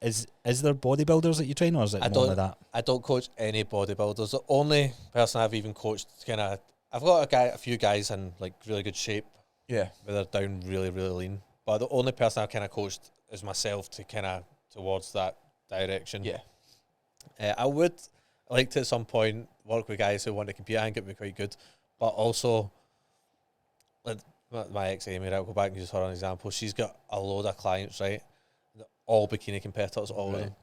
is. Is there bodybuilders that you train, or is it more like that? I don't coach any bodybuilders. The only person I've even coached I've got a few guys in like really good shape. Yeah. Where they're down really, really lean. But the only person I've kind of coached is myself to kind of towards that direction. Yeah. I would like to at some point work with guys who want to compete. I think it'd be quite good. But also, like my ex Amy, I'll go back and use her as an example. She's got a load of clients, right? All bikini competitors, all of them.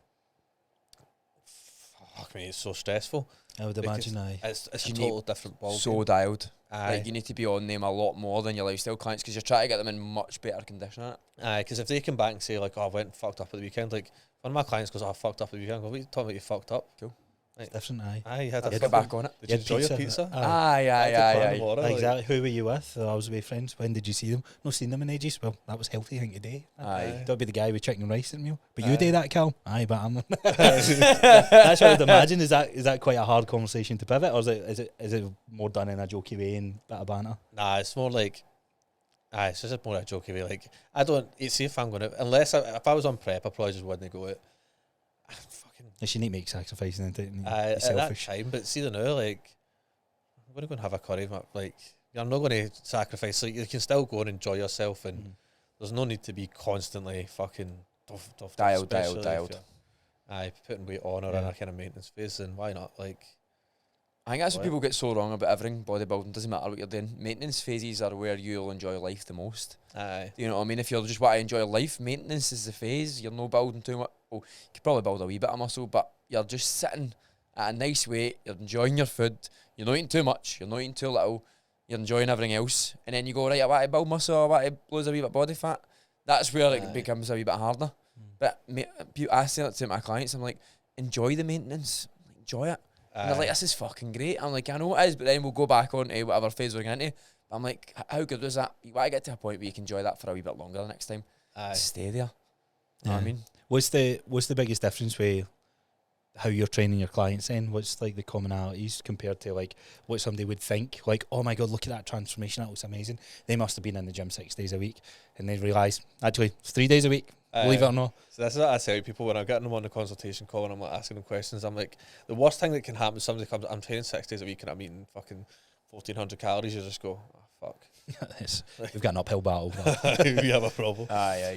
Fuck me, it's so stressful. I would imagine, it's a total different ball. So dialed. Like, you need to be on them a lot more than your lifestyle clients, because you're trying to get them in much better condition. Because if they come back and say like, oh, I went and fucked up at the weekend, like one of my clients goes, oh, I fucked up at the weekend. I go, what are you talking about? You fucked up? Cool. It's different, you had to get back on it. Did you enjoy your pizza? Aye. Exactly. Who were you with? I was with friends. When did you see them? Not seen them in ages. Well, that was healthy thing today. Don't be the guy with chicken and rice at the meal. But you do that, Cal? Aye, but I'm. That's what I would imagine. Is that quite a hard conversation to pivot, or is it more done in a jokey way and bit of banter? Nah, it's more like. It's just more a jokey way. Like, I don't see if I'm going to, unless if I was on prep, I probably just wouldn't go out. You need to make sacrifices and at that time, but see the now, like, I'm going to go and have a curry. Like, I'm not going to sacrifice. So you can still go and enjoy yourself, and there's no need to be constantly fucking dialed. Putting weight on or in a kind of maintenance phase, and why not? Like, I think that's what people get so wrong about everything. Bodybuilding doesn't matter what you're doing. Maintenance phases are where you'll enjoy life the most. You know what I mean? If you're just want to enjoy life, maintenance is the phase. You're not building too much. Well, you could probably build a wee bit of muscle, but you're just sitting at a nice weight. You're enjoying your food. You're not eating too much. You're not eating too little. you're enjoying everything else, and then you go, right, I want to build muscle, I want to lose a wee bit of body fat. That's where it becomes a wee bit harder. But I say that to my clients, I'm like, enjoy the maintenance, enjoy it. And they're like, this is fucking great. I'm like, I know it is, but then we'll go back on to whatever phase we're going into. But I'm like, how good was that? You want to get to a point where you can enjoy that for a wee bit longer the next time. Stay there. You know what I mean? What's the biggest difference with how you're training your clients then? What's like the commonalities compared to like what somebody would think? Like, oh my God, look at that transformation. That looks amazing. They must have been in the gym 6 days a week and they realise, actually, it's 3 days a week. Believe it or not. So that's what I tell people when I'm getting them on the consultation call and I'm like asking them questions. I'm like, the worst thing that can happen is somebody comes, I'm training 6 days a week and I'm eating fucking 1,400 calories. You just go, oh, fuck. We've got an uphill battle. We have a problem.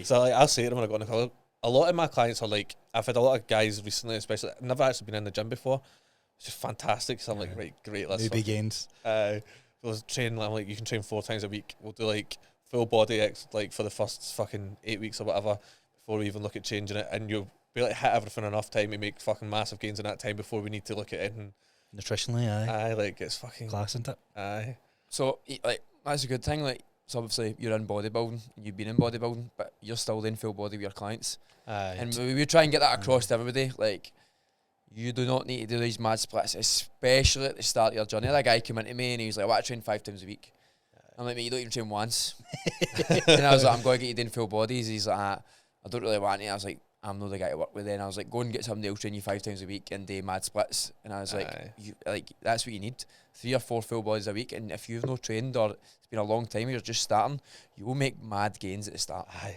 So like, I'll say to them when I go on the call, a lot of my clients are like, I've had a lot of guys recently, especially, I've never actually been in the gym before. It's just fantastic. So I'm like, right, great. Let's Newbie gains. We'll train, I'm like, you can train 4 times a week. We'll do like full body like for the first fucking 8 weeks or whatever before we even look at changing it. And you'll be like, hit everything enough time to make fucking massive gains in that time before we need to look at it. And nutritionally, aye. Like, it's fucking class, isn't it? Aye. So, like, that's a good thing. Like, so obviously you're in bodybuilding, you've been in bodybuilding, but you're still in full body with your clients. And we try and get that across to everybody. Like, you do not need to do these mad splits, especially at the start of your journey. That guy came into me and he was like, I want to train 5 times a week. I'm like, mate, you don't even train once. And I was like, I'm going to get you doing full bodies. He's like, I don't really want it. I was like, I'm not the guy to work with then. I was like, go and get somebody else train you 5 times a week and do mad splits. And I was like, that's what you need. 3 or 4 full bodies a week. And if you've not trained or it's been a long time, you're just starting, you will make mad gains at the start. Aye,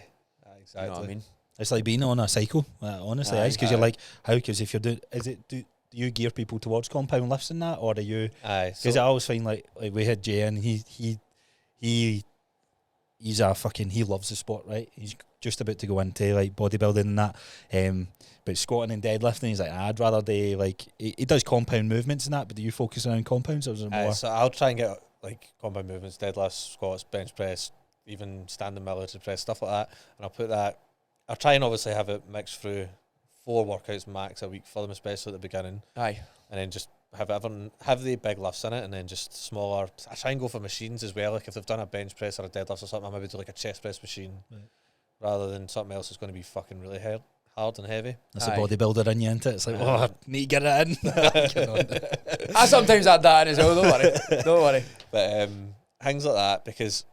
exactly. You know what I mean? It's like being on a cycle, honestly, because you're like, how? Because if you're doing, do you gear people towards compound lifts and that, or do you? Because I always find like we had Jay and he's a fucking, he loves the sport, right? He's just about to go into like bodybuilding and that, but squatting and deadlifting, he's like, I'd rather do like he does compound movements and that, but do you focus around compounds or is it more? So I'll try and get like compound movements, deadlifts, squats, bench press, even standing military press, stuff like that, and I'll put that. I'll try and obviously have it mixed through 4 workouts max a week for them, especially at the beginning. And then just have the big lifts in it, and then just smaller. I try and go for machines as well. Like if they've done a bench press or a deadlift or something, I maybe do like a chest press machine, rather than something else that's going to be fucking really hard and heavy. That's a bodybuilder in you, into it. It's like, I need to get it in. I sometimes add that in as well. Don't worry. But things like that, because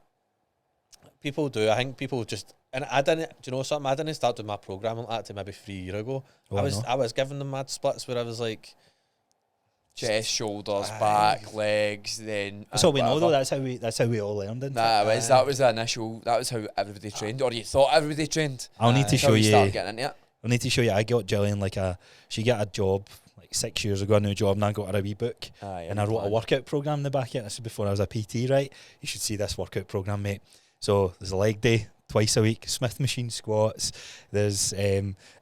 people do. I think people just. And I didn't, do you know something? I didn't start doing my programming like that till maybe 3 years ago. I was giving them mad splits where I was like, chest, shoulders, back, legs. Then that's all we know though. That's how we all learned it. That was the initial. That was how everybody trained, or you thought everybody trained. I'll need to show you. Start getting into it. I'll need to show you. I got Gillian she got a job like 6 years ago, a new job, and I got her a wee book, and I wrote a workout program in the back of it. This is before I was a PT, right? You should see this workout program, mate. So there's a leg day. Twice a week, Smith machine squats. There's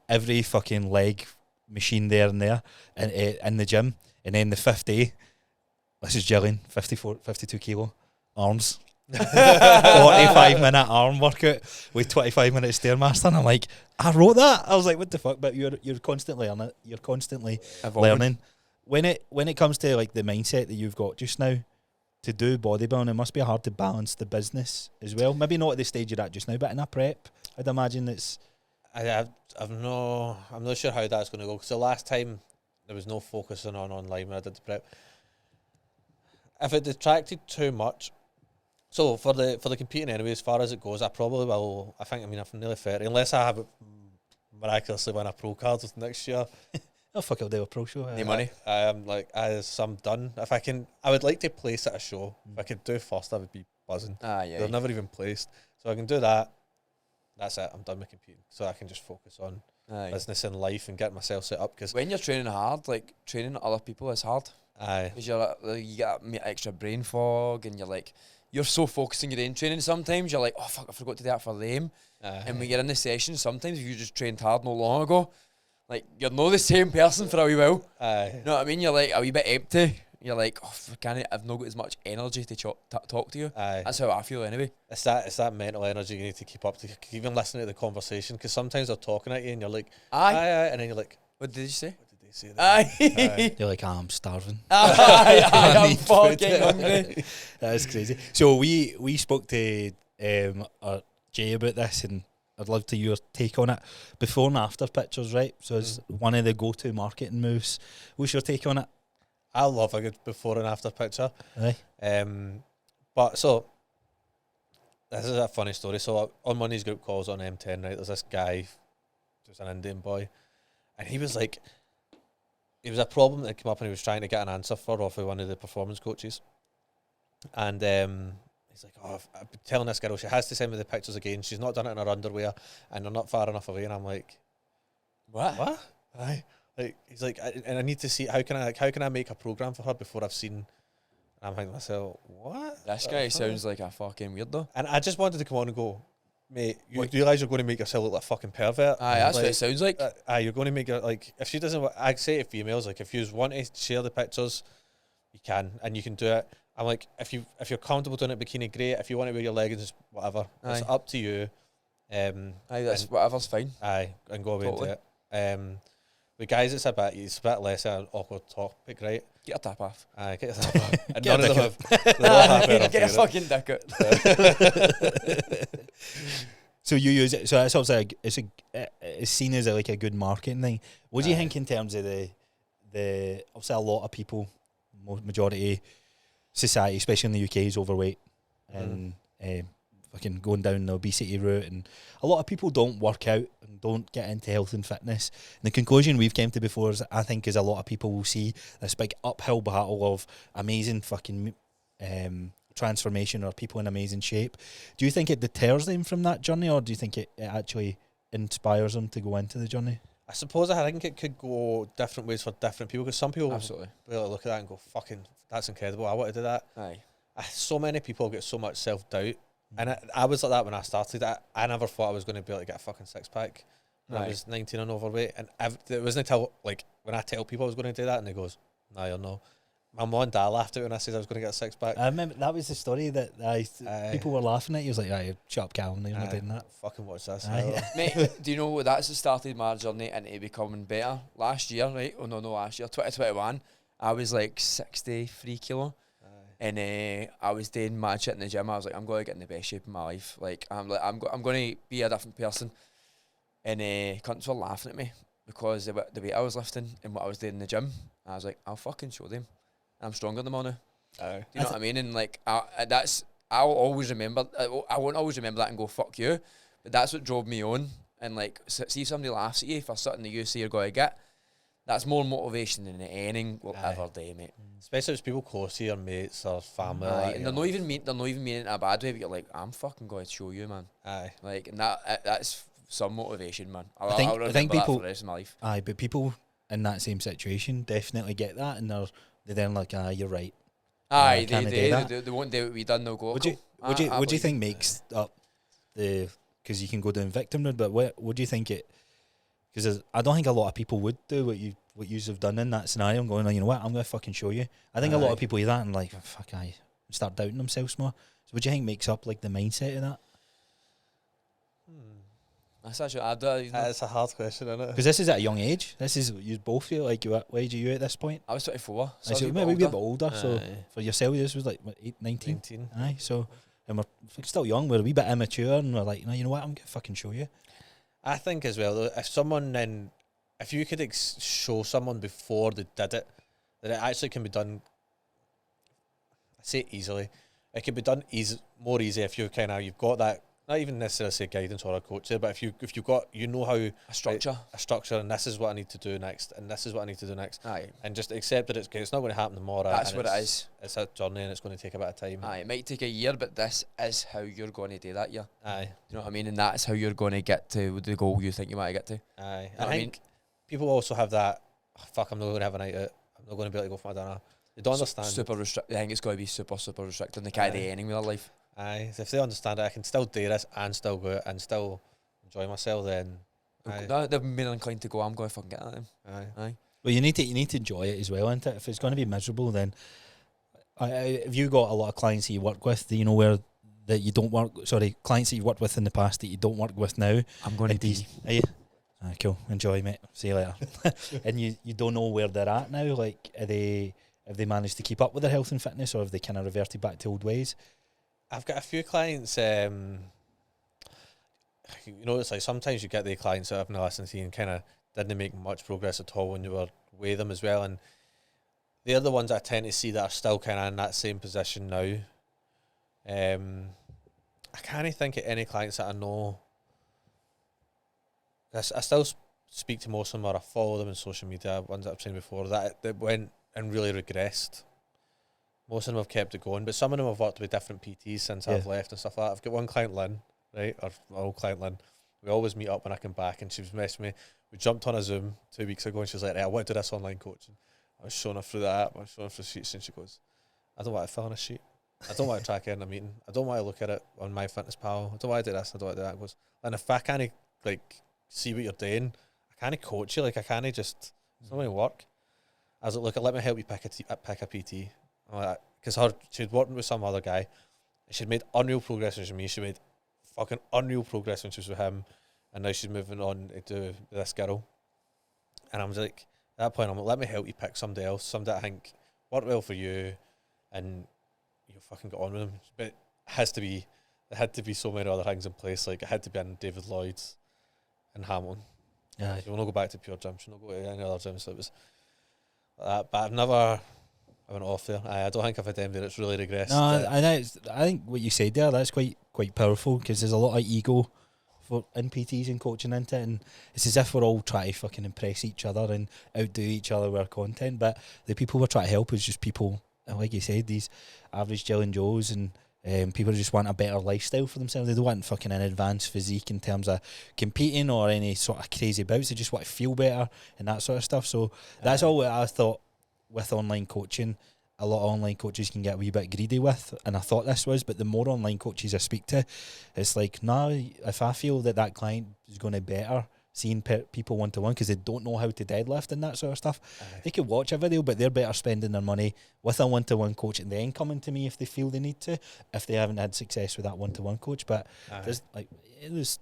every fucking leg machine there and in the gym. And then the 5th day, this is Gillian, 52 kilo arms. 45-minute arm workout with 25-minute Stairmaster. And I'm like, I wrote that. I was like, what the fuck? But you're constantly learning. You're constantly learning. When it comes to like the mindset that you've got just now, to do bodybuilding, it must be hard to balance the business as well. Maybe not at the stage you're at just now, but in a prep, I'd imagine it's. I'm not sure how that's going to go, because the last time there was no focusing on online when I did the prep. If it detracted too much, so for the competing anyway, as far as it goes, I probably will. I'm nearly 30, unless I have miraculously win a pro card next year. Oh fuck! I'll do a pro show. Any money? I'm done. If I can, I would like to place at a show. If I could do first, I would be buzzing. They're never even placed, so I can do that. That's it. I'm done with competing, so I can just focus on business and life and get myself set up. Because when you're training hard, like training other people is hard. Because you get extra brain fog, and you're so focused on your own training. Sometimes you're like, oh fuck, I forgot to do that for them. And when you're in the session, sometimes if you just trained hard not long ago, like, you're not the same person for a wee while. You know what I mean? You're like a wee bit empty. You're like, oh, I've not got as much energy to talk to you. That's how I feel anyway. It's that mental energy you need to keep up to even listening to the conversation, because sometimes they're talking at you and you're like, aye, and then you're like, what did you say? What did they say that. You're like, I'm starving. I'm need fucking food. hungry. That is crazy. So we spoke to Jay about this, and I'd love to your take on it. Before and after pictures, right? So it's one of the go-to marketing moves. What's your take on it? I love a good before and after picture. Aye. But so this is a funny story. So on one of these group calls on M10, right, there's this guy, who's an Indian boy, and he was like, it was a problem that came up, and he was trying to get an answer for off of one of the performance coaches, and he's like, oh, I've been telling this girl she has to send me the pictures again. She's not done it in her underwear, and they're not far enough away. And I'm like, what? Aye. Like, he's like, and I need to see how can I make a program for her before I've seen. And I'm thinking to myself, what? This guy sounds like a fucking weirdo. And I just wanted to come on and go, mate, you realise you're going to make yourself look like a fucking pervert. Aye, that's what it sounds like. You're going to make her, like, if she doesn't, I say to females, like, if you want to share the pictures, you can, and you can do it. I'm like, if you're comfortable doing it bikini, great. If you want to wear your leggings, whatever, it's up to you. Aye, that's whatever's fine. Aye, and go away into it. With guys, it's a bit less an awkward topic, right? Get your tap off. Aye, get your tap off. And Get none of them have. They all have Get your fucking dick out. So you use it. So that's obviously it's seen as like a good marketing thing. What do you think in terms of the obviously a lot of people, majority society, especially in the UK, is overweight and fucking going down the obesity route, and a lot of people don't work out and don't get into health and fitness. And the conclusion we've came to before is, I think, is a lot of people will see this big uphill battle of amazing fucking transformation or people in amazing shape. Do you think it deters them from that journey, or do you think it actually inspires them to go into the journey? I suppose I think it could go different ways for different people, because some people Absolutely really look at that and go, fucking, that's incredible, I want to do that. Aye. So many people get so much self-doubt. And I was like that when I started. I never thought I was going to be able to get a fucking six-pack when I was 19 and overweight. And it wasn't until, like, when I tell people I was going to do that, and they goes, nah, you're no. My mum and dad laughed at it when I said I was going to get a six-pack. I remember that was the story that people were laughing at. He was like, "Aye, shut up, Callum, you're not doing that." Fucking watch this. Mate, do you know what? That's started my journey into becoming better. Last year, right? Oh, no, last year, 2021, I was like 63 kilo. And I was doing mad shit in the gym. I was like, I'm going to get in the best shape of my life. Like, I'm going to be a different person. And cunts were laughing at me because the weight I was lifting and what I was doing in the gym. I was like, I'll fucking show them. I'm stronger than them all now. Do you know what I mean? And like, I'll always remember. I won't always remember that and go, fuck you. But that's what drove me on. And like, see if somebody laughs at you for something that you say you're going to get. That's more motivation than anything will ever do, mate. Especially if it's people close to your mates or family. And they're not even meaning it in a bad way, but you're like, I'm fucking going to show you, man. Aye. Like, and that's some motivation, man. I'll think people, that for the rest of my life. Aye, but people in that same situation definitely get that, and they're then like, you're right. Aye, they won't do what we done. They'll go. What do you think makes up the? Because you can go down victimhood, but what do you think it? Because I don't think a lot of people would do what you have done in that scenario. I'm going, you know what, I'm going to fucking show you. I think a lot of people hear that and like, fuck, start doubting themselves more. So what do you think makes up like the mindset of that? That's actually, It's a hard question, isn't it? Because this is at a young age. This is, you both feel like, what age are you at this point? I was 24. So maybe a bit older. So for yourself, this was like, what, 19? Aye, so, and we're still young, we're a wee bit immature, and we're like, no, you know what, I'm going to fucking show you. I think as well, though, if you could show someone before they did it, that it actually can be done, I say easily, it can be done more easy if you've got that, not even necessarily say guidance or a coach there, but if you've got, you know how a structure, and this is what I need to do next, and this is what I need to do next. Aye. And just accept that it's not going to happen tomorrow. That's what it is. It's a journey, and it's going to take a bit of time. Aye, it might take a year, but this is how you're going to do that year. Aye. You know what I mean? And that's how you're going to get to the goal you think you want to get to. Aye. You know I think people also have that, fuck, I'm not going to have a night out. I'm not going to be able to go for my dinner. They don't understand. Super restricted. I think it's got to be super, super restricted. They can't do anything with their life. Aye, if they understand it, I can still do this and still go out and still enjoy myself. Then they're more inclined to go, I'm going to fucking get at them. Aye. Well, you need to enjoy it as well, isn't it? If it's going to be miserable, then have you got a lot of clients that you work with? Do you know where that you don't work? Sorry, clients that you've worked with in the past that you don't work with now. I'm going to pee. Are you? Cool. Enjoy, mate. See you later. And you don't know where they're at now. Like, have they managed to keep up with their health and fitness, or have they kind of reverted back to old ways? I've got a few clients. You know, it's like sometimes you get the clients that have been listening to you and kind of didn't make much progress at all when you were with them as well, and they're the ones I tend to see that are still kind of in that same position now. I can't think of any clients that I know. I still speak to most of them, or I follow them on social media, ones that I've seen before, that went and really regressed. Most of them have kept it going, but some of them have worked with different PTs since I've left and stuff like that. I've got one client, Lynn, right, or my old client, Lynn. We always meet up when I come back, and she was messing with me. We jumped on a Zoom 2 weeks ago, and she was like, I want to do this online coaching. I was showing her through the app, I was showing her through sheets, and she goes, I don't want to fill in a sheet. I don't want to track it in a meeting. I don't want to look at it on MyFitnessPal. I don't want to do this, I don't want to do that. I goes, and if I can't, like, see what you're doing, I can't coach you, like, I can't just, it's not going to work. I was like, look, let me help you pick a PT. Because she'd worked with some other guy, she'd made unreal progress with me, she made fucking unreal progress when she was with him, and now she's moving on to do this girl. And I was like, at that point, I'm like, let me help you pick somebody else, somebody I think worked well for you, and you fucking got on with them. But there had to be so many other things in place, like it had to be in David Lloyd's and Hamilton. Yeah. She will not go back to Pure Gym, she'll not go to any other gym, so it was like that. But I went off there. I don't think I've had anybody that's really regressed. No, I think what you said there, that's quite powerful, because there's a lot of ego in PTs and coaching into it, and it's as if we're all trying to fucking impress each other and outdo each other with our content, but the people we're trying to help is just people, like you said, these average Jill and Joes, and people just want a better lifestyle for themselves. They don't want fucking an advanced physique in terms of competing or any sort of crazy bouts. They just want to feel better and that sort of stuff. So that's all I thought with online coaching. A lot of online coaches can get a wee bit greedy with, and I thought this was, but the more online coaches I speak to, it's like, no, if I feel that client is going to be better seeing people one-to-one because they don't know how to deadlift and that sort of stuff, they could watch a video, but they're better spending their money with a one-to-one coach and then coming to me if they feel they need to, if they haven't had success with that one-to-one coach. But there's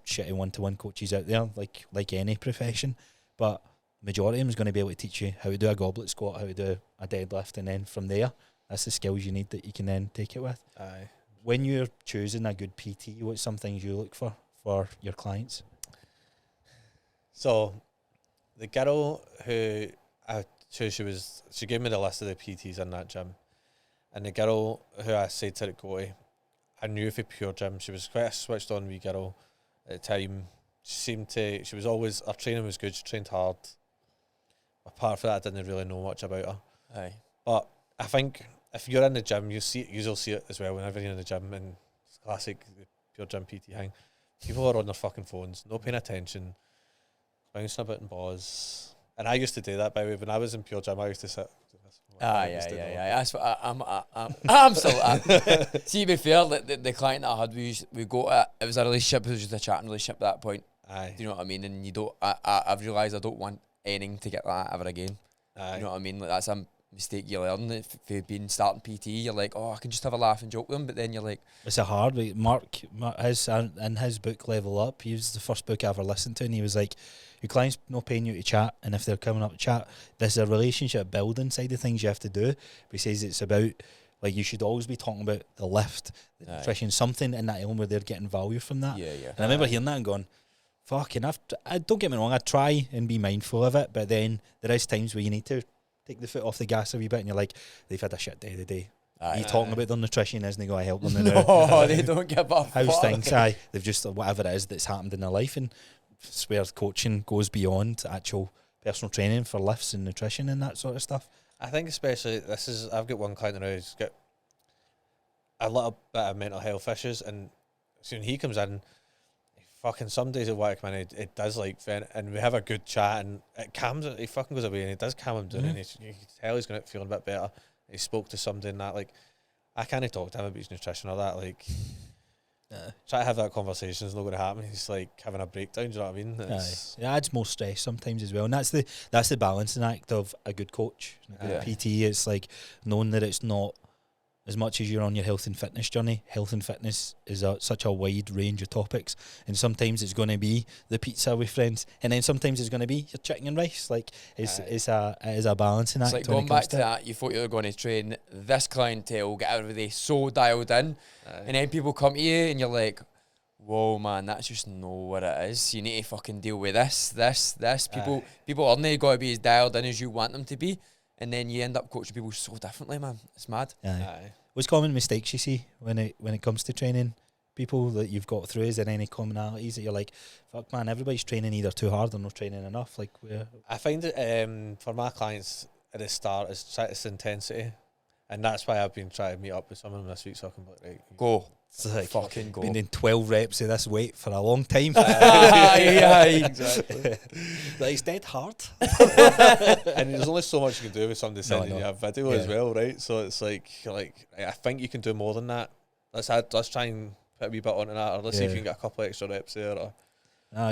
shitty one-to-one coaches out there, like any profession, but majority of them is going to be able to teach you how to do a goblet squat, how to do a deadlift, and then from there, that's the skills you need that you can then take it with. Aye. When you're choosing a good PT, what's some things you look for your clients? So, the girl who I chose, she gave me the list of the PTs in that gym, and the girl who I said to go to, I knew for Pure Gym, she was quite a switched on wee girl at the time. She was always, her training was good, she trained hard. Apart from that, I didn't really know much about her. Aye. But I think if you're in the gym, you'll see it as well whenever you're in the gym, and it's classic Pure Gym PT thing. People are on their fucking phones, not paying attention, bouncing about in bars. And I used to do that, by the way. When I was in Pure Gym, I used to sit. Yeah. That's what I'm still. See, to be fair, the client that I had, we got it was a relationship. It was just a chatting relationship at that point. Aye. Do you know what I mean? And you don't. I've realised I don't want anything to get that ever again. Aye. You know what I mean? Like, that's a mistake you learn. If you've been starting PT, you're like, oh, I can just have a laugh and joke with them, but then you're like, it's a hard way. Mark in his book Level Up, he was the first book I ever listened to, and he was like, your clients not paying you to chat, and if they're coming up to chat, there's a relationship building side of things you have to do. But he says it's about, like, you should always be talking about the lift, the nutrition, something in that element where they're getting value from that. Yeah. And I remember hearing that and going, fucking, I don't get me wrong, I try and be mindful of it, but then there is times where you need to take the foot off the gas a wee bit, and you're like, they've had a shit day today. You talking about their nutrition, isn't he going to help them? No, they don't give a how's fuck. things? They've just, whatever it is that's happened in their life, and it's where coaching goes beyond actual personal training for lifts and nutrition and that sort of stuff. I think especially I've got one client now who's got a little bit of mental health issues, and so when he comes in, fucking some days at work, man, it does like vent, and we have a good chat, and it calms it. He fucking goes away, and it does calm him down, and you can tell he's feeling a bit better. He spoke to somebody and that, like, I can't talk to him about his nutrition or that, like, try to have that conversation, it's not going to happen. He's like having a breakdown, do you know what I mean? It adds more stress sometimes as well, and that's the balancing act of a good coach, a good PT. It's like knowing that it's not as much as you're on your health and fitness journey, health and fitness is such a wide range of topics, and sometimes it's going to be the pizza with friends, and then sometimes it's going to be your chicken and rice. Like it is a balancing act. It's like going back to that, you thought you were going to train this clientele, get everybody so dialed in, and then people come to you and you're like, whoa man, that's just not what it is. You need to fucking deal with this. People aren't got to be as dialed in as you want them to be. And then you end up coaching people so differently, man. It's mad. What's common mistakes you see when it comes to training people that you've got through? Is there any commonalities that you're like, fuck man, everybody's training either too hard or not training enough? Like, I find that for my clients at the start, it's intensity, and that's why I've been trying to meet up with someone this week so I can be like, right, go. It's like fucking go. Been doing 12 reps of this weight for a long time. Yeah, exactly. Like, it's dead hard. And there's only so much you can do with somebody sending you a video as well, right? So it's like I think you can do more than that. Let's try and put a wee bit onto that, or let's see if you can get a couple of extra reps there. Or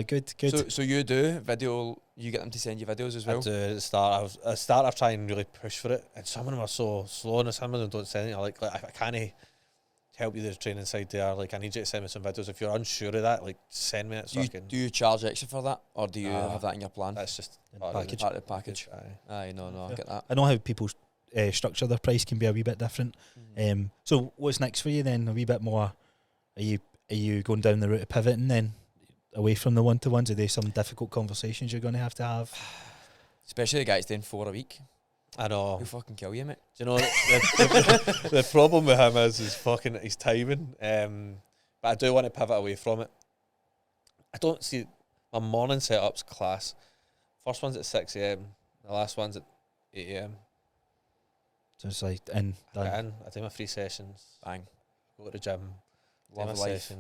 Good. So you do video, you get them to send you videos as well? I do at the start. At the start, I've tried and really push for it, and some of them are so slow, and some of them don't send it. Like I can't help you the training side there. Like, I need you to send me some videos. If you're unsure of that, like, send me it. So do you charge extra for that, or do you have that in your plan? That's just part of the package. Aye, no, I get that. I know how people structure their price can be a wee bit different. So what's next for you then? A wee bit more. Are you going down the route of pivoting then, away from the one-to-ones? Are there some difficult conversations you're going to have? Especially the guys doing 4 a week. I know. He'll fucking kill you, mate. Do you know the problem with him is his timing. But I do want to pivot away from it. I don't see my morning setup's class. First one's at 6 a.m. The last one's at 8 a.m. So it's like I do my 3 sessions. Bang. Go to the gym. Love life,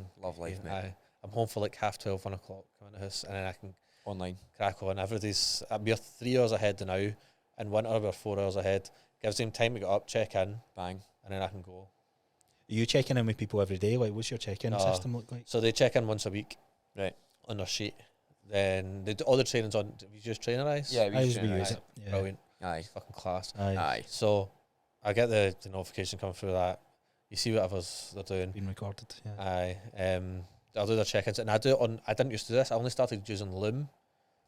mate. I'm home for like 12:30, 1 o'clock. Come in the house and then I can online crack on. Everybody's we're 3 hours ahead now. In winter, we're 4 hours ahead. Gives them time to get up, check in, bang, and then I can go. Are you checking in with people every day? Like, what's your check-in system look like? So they check in once a week, right, on their sheet. Then they do all the training's on. Do you use Trainerize? Yeah, we use it. Yeah. Brilliant. Aye, fucking class. Aye. So I get the notification coming through that. You see whatever's they're doing. Being recorded. Yeah. Aye. I'll do their check-ins, and I do it on. I didn't used to do this. I only started using Loom.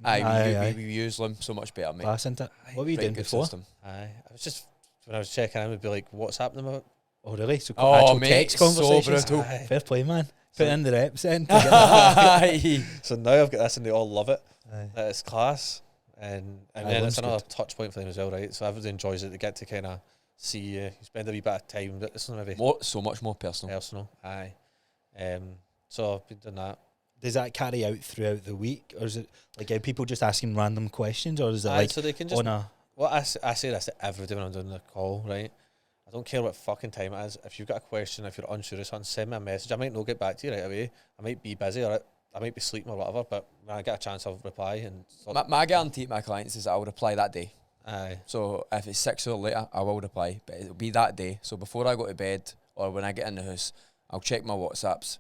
We use them so much better, mate. Class, isn't it? What were you doing before? System. I was just, when I was checking in, would be like, what's happening with it? Oh, really? So actual mate, text conversations. So fair play, man. Put in the reps in. So now I've got this and they all love it. It's class. And then it's another touch point for them as well, right? So everybody enjoys it. They get to kind of see you spend a wee bit of time. But it's maybe so much more personal. Aye. So I've been doing that. Does that carry out throughout the week, or is it like people just asking random questions, or is it like so they can just on a? Well, I say this to everybody when I'm doing the call, right? I don't care what fucking time it is. If you've got a question, if you're unsure of something, send me a message. I might not get back to you right away. I might be busy, or I might be sleeping or whatever. But when I get a chance, I'll reply. And my guarantee to my clients is I'll reply that day. Aye. So if it's 6 or later, I will reply, but it'll be that day. So before I go to bed or when I get in the house, I'll check my WhatsApps.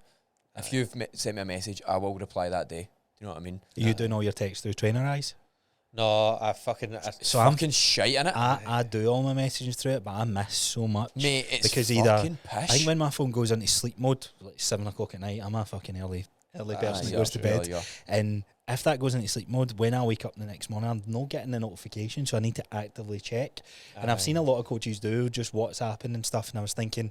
If you've sent me a message, I will reply that day. Do you know what I mean? Are you doing all your texts through Trainerize? No, I'm fucking shite in it. I do all my messages through it, but I miss so much. Mate, it's because fucking pish. I think when my phone goes into sleep mode, like 7 o'clock at night, I'm a fucking early person that goes to bed. And if that goes into sleep mode, when I wake up the next morning, I'm not getting the notification, so I need to actively check. And I've seen a lot of coaches do just WhatsApping and stuff, and I was thinking,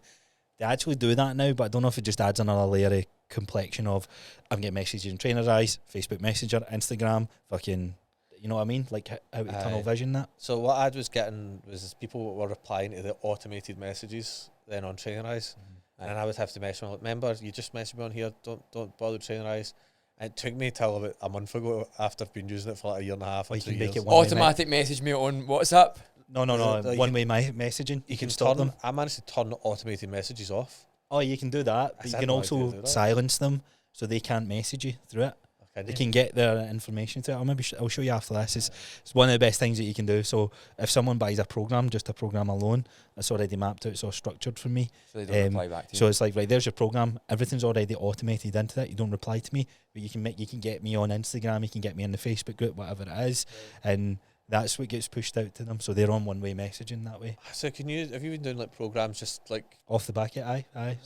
they actually do that now, but I don't know if it just adds another layer of complexion of I'm getting messages in Trainerize, Facebook Messenger, Instagram, fucking, you know what I mean? Like out of tunnel vision that. So what I was getting was people were replying to the automated messages then on Trainerize, and I would have to message them like, remember, you just messaged me on here, don't bother Trainerize. And it took me till about a month ago after I've been using it for like a year and a half or 2 years. Automatic message me on WhatsApp. No. One-way messaging. You can stop them. I managed to turn automated messages off. Oh, you can do that, but you can also silence them so they can't message you through it. They can get their information through it. I'll show you after this. It's one of the best things that you can do. So if someone buys a program, just a program alone, it's already mapped out. It's all structured for me. So they don't reply back to you. So it's like, right, there's your program. Everything's already automated into that. You don't reply to me, but you can get me on Instagram. You can get me in the Facebook group, whatever it is, and that's what gets pushed out to them. So they're on one-way messaging that way. So have you been doing like programs just like Off the back of it, aye.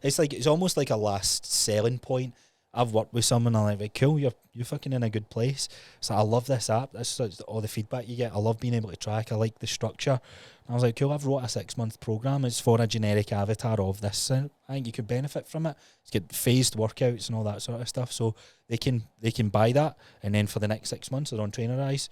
It's almost like a last selling point. I've worked with someone and I'm like, cool, you're fucking in a good place. So I love this app. That's all the feedback you get. I love being able to track. I like the structure. And I was like, cool, I've wrote a 6-month program. It's for a generic avatar of this. I think you could benefit from it. It's got phased workouts and all that sort of stuff. So they can buy that, and then for the next 6 months they're on Trainerize.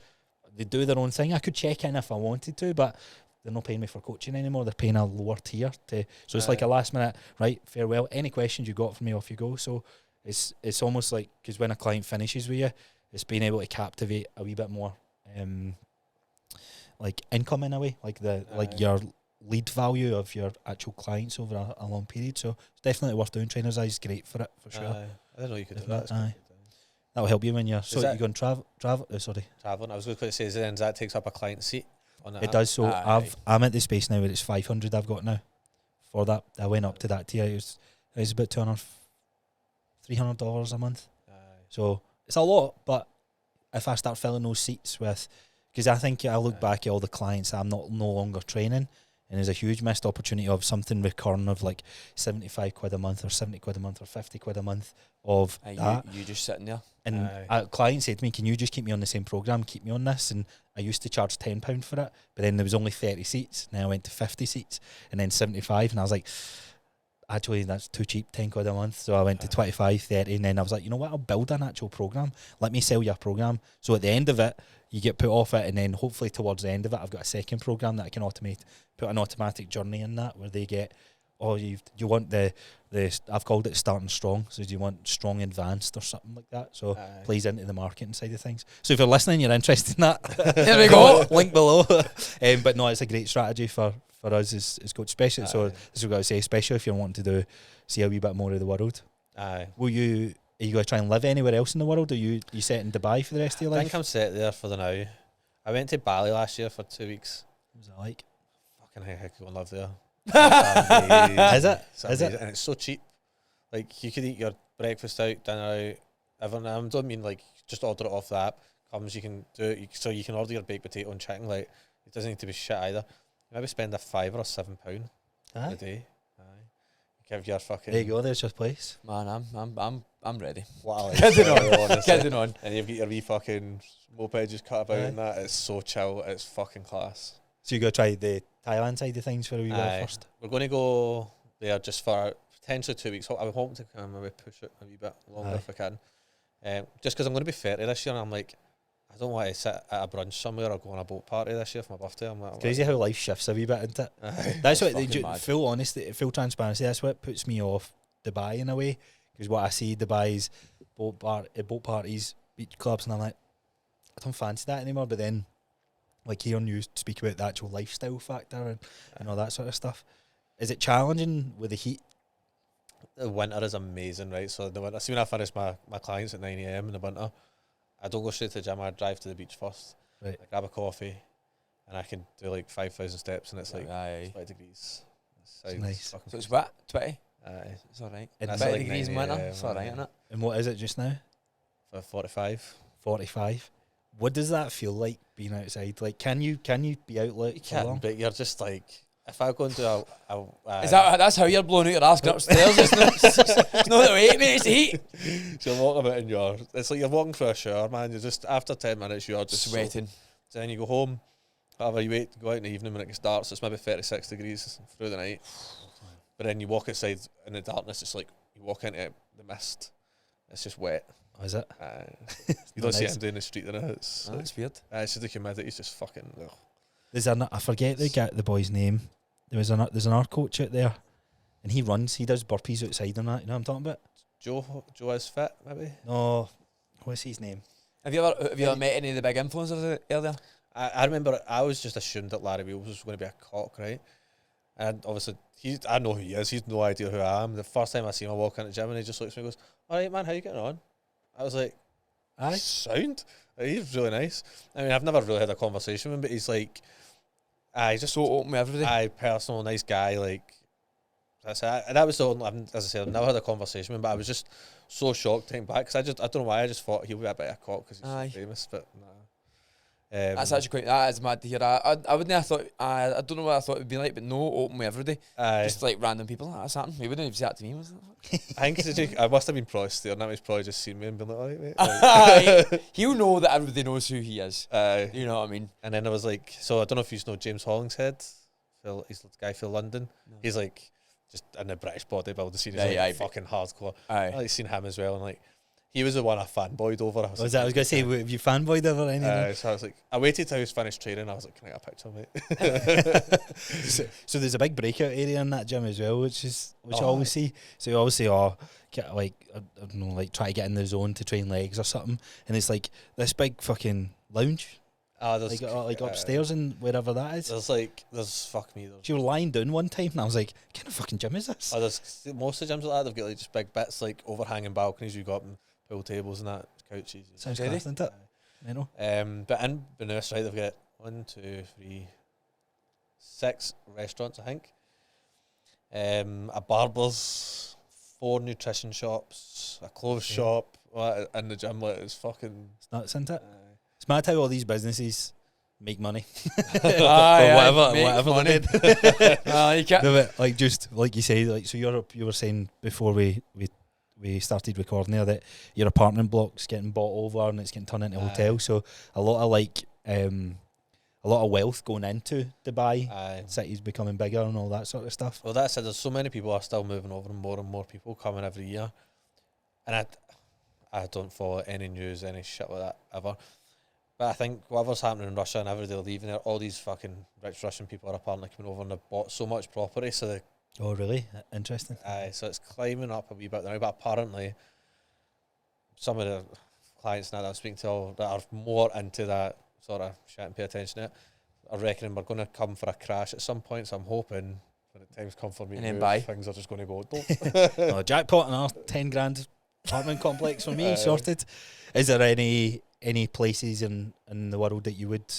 They do their own thing. I could check in if I wanted to, but they're not paying me for coaching anymore. They're paying a lower tier so it's like a last minute, right, farewell. Any questions you got for me, off you go. So it's almost like, because when a client finishes with you, it's being able to captivate a wee bit more like income in a way, like like your lead value of your actual clients over a long period. So it's definitely worth doing. Trainers Eye is great for it, for sure. I didn't know you could do that. That'll help you when you're you're going travel. Traveling. I was going to say, does that takes up a client seat on that? It does. So I'm at the space now where it's 500 I've got now. For that, I went up to that tier. It was about $300 a month. So it's a lot, but if I start filling those seats with, because I think I look back at all the clients I'm no longer training, and there's a huge missed opportunity of something recurring of like 75 quid a month or 70 quid a month or 50 quid a month of that. You just sitting there. And a client said to me, can you just keep me on the same program, keep me on this? And I used to charge £10 for it, but then there was only 30 seats. Now I went to 50 seats and then 75, and I was like, actually that's too cheap, 10 quid a month. So I went to 25, 30, and then I was like, you know what, I'll build an actual program. Let me sell you a program. So at the end of it, you get put off it, and then hopefully towards the end of it, I've got a second program that I can put an automatic journey in that, where they get, you want the I've called it starting strong. So do you want strong advanced or something like that? So plays into the marketing side of things. So if you're listening, you're interested in that, there we go. Link below. But no, it's a great strategy for us as coach, especially. So as we've got to say, especially if you're wanting to see a wee bit more of the world. Are you going to try and live anywhere else in the world? Or you set in Dubai for the rest of your life? I think I'm set there for the now. I went to Bali last year for 2 weeks. What was it like? Fucking heck, I could go and live there. Is it? And it's so cheap. Like, you could eat your breakfast out, dinner out, everything. I don't mean like just order it off the app. You can do it. So you can order your baked potato and chicken. Like, it doesn't need to be shit either. Maybe spend a £5 or £7 a day. Give your fucking. There you go. There's your place. Man, I'm ready. What Getting on. And you've got your wee fucking moped just cut about and that. It's so chill. It's fucking class. So you go try the Thailand side of things for a wee while first? We're going to go there just for potentially 2 weeks. I'm hoping to maybe push it a wee bit longer if I can. Just because I'm going to be 30 this year, and I'm like, I don't want to sit at a brunch somewhere or go on a boat party this year for my birthday. I'm like, it's crazy how life shifts a wee bit, isn't it? That's what, full honesty, full transparency, that's what puts me off Dubai in a way. Because what I see Dubai is boat parties, beach clubs, and I'm like, I don't fancy that anymore. But then, like, hearing you speak about the actual lifestyle factor and all that sort of stuff, is it challenging with the heat? The winter is amazing, right? So the winter, see, when I finish my clients at 9 a.m. in the winter, I don't go straight to the gym. I drive to the beach first. Right. I grab a coffee, and I can do like 5,000 steps, and it's like 20 degrees. It's nice. So it's what? 20? It's all right. And 20 degrees in winter. It's all right, isn't it? And what is it just now? For 45. 45. What does that feel like being outside? Like, can you be out like You can, but you're just like, if I go into is that's how you're blowing out your ass going upstairs? It's not the way, mate. It's the heat. So you're walking about it's like you're walking through a shower, man. You're just, after 10 minutes, you're just sweating. So then you go home, whatever you wait, go out in the evening when it starts. It's maybe 36 degrees through the night. But then you walk outside in the darkness. It's like you walk into the mist. It's just wet. Oh, is it? You don't see it in the street. Then it's weird. It's just the humidity. It's just fucking. Ugh. There's I forget the boy's name. There's an coach out there, and he does burpees outside and that. You know what I'm talking about? Joe is fit, maybe. No, what's his name? Have you ever met any of the big influencers out there? I remember I was just assumed that Larry Wheels was going to be a cock, right? And obviously I know who he is. He's no idea who I am. The first time I see him, I walk into the gym and he just looks at me and goes, "All right, man, how you getting on?" I was like, "Aye, sound." He's really nice. I mean, I've never really had a conversation with him, but he's like, he's just so open with everything. Personal, nice guy. Like, that's it. And that was the only, as I said, I've never had a conversation with him, but I was just so shocked taking back because I don't know why, I just thought he'll be a bit of a cock because he's so famous, but nah. That's actually quite. That is mad to hear. I wouldn't have thought. I don't know what I thought it would be like, but no, open with everybody. Just like random people. That's happened. He wouldn't have said that to me. Was it? I think I must have been probably staring at me. He's probably just seen me and been like, "Alright, mate." Like, He'll know that everybody knows who he is. You know what I mean? And then I was like, so I don't know if you know James Hollingshead. He's the guy from London. No. He's like just in the British bodybuilding scene. He's like fucking hardcore. I like seen him as well, and like. He was the one I fanboyed over. I was going to say, have you fanboyed over anything? So I was like, I waited till he was finished training. I was like, can I get a picture, mate? so there's a big breakout area in that gym as well, which I always see. So you obviously get like, I don't know, like try to get in the zone to train legs or something, and it's like this big fucking lounge. There's like upstairs and wherever that is. There's fuck me. You were lying down one time and I was like, what kind of fucking gym is this? There's most of the gyms like that, they've got like just big bits like overhanging balconies. You got pool tables and that, couches. Sounds class, isn't it? You know. But in Benoist, right, they've got 1, 2, 3, 6 restaurants, I think. A barber's, 4 nutrition shops, a clothes shop, and the gym. Like, it's fucking. It's nuts, isn't it? It's mad how all these businesses make money. whatever money. You can't. No, but like just like you say, like so you were saying before we started recording there that your apartment block's getting bought over and it's getting turned into a hotel. So a lot of wealth going into Dubai. Cities becoming bigger and all that sort of stuff. Well, that said, there's so many people are still moving over and more people coming every year. And I don't follow any news, any shit like that ever. But I think whatever's happening in Russia and everybody leaving there, all these fucking rich Russian people are apparently coming over and they've bought so much property, so they. Oh, really? Interesting. So it's climbing up a wee bit now, but apparently some of the clients now that I'm speaking to that are more into that sort of shit and pay attention to it are reckoning we're going to come for a crash at some point, so I'm hoping when the time's come for me to move, things are just going to go jackpot and our 10 grand apartment complex for me, sorted. Is there any places in the world that you would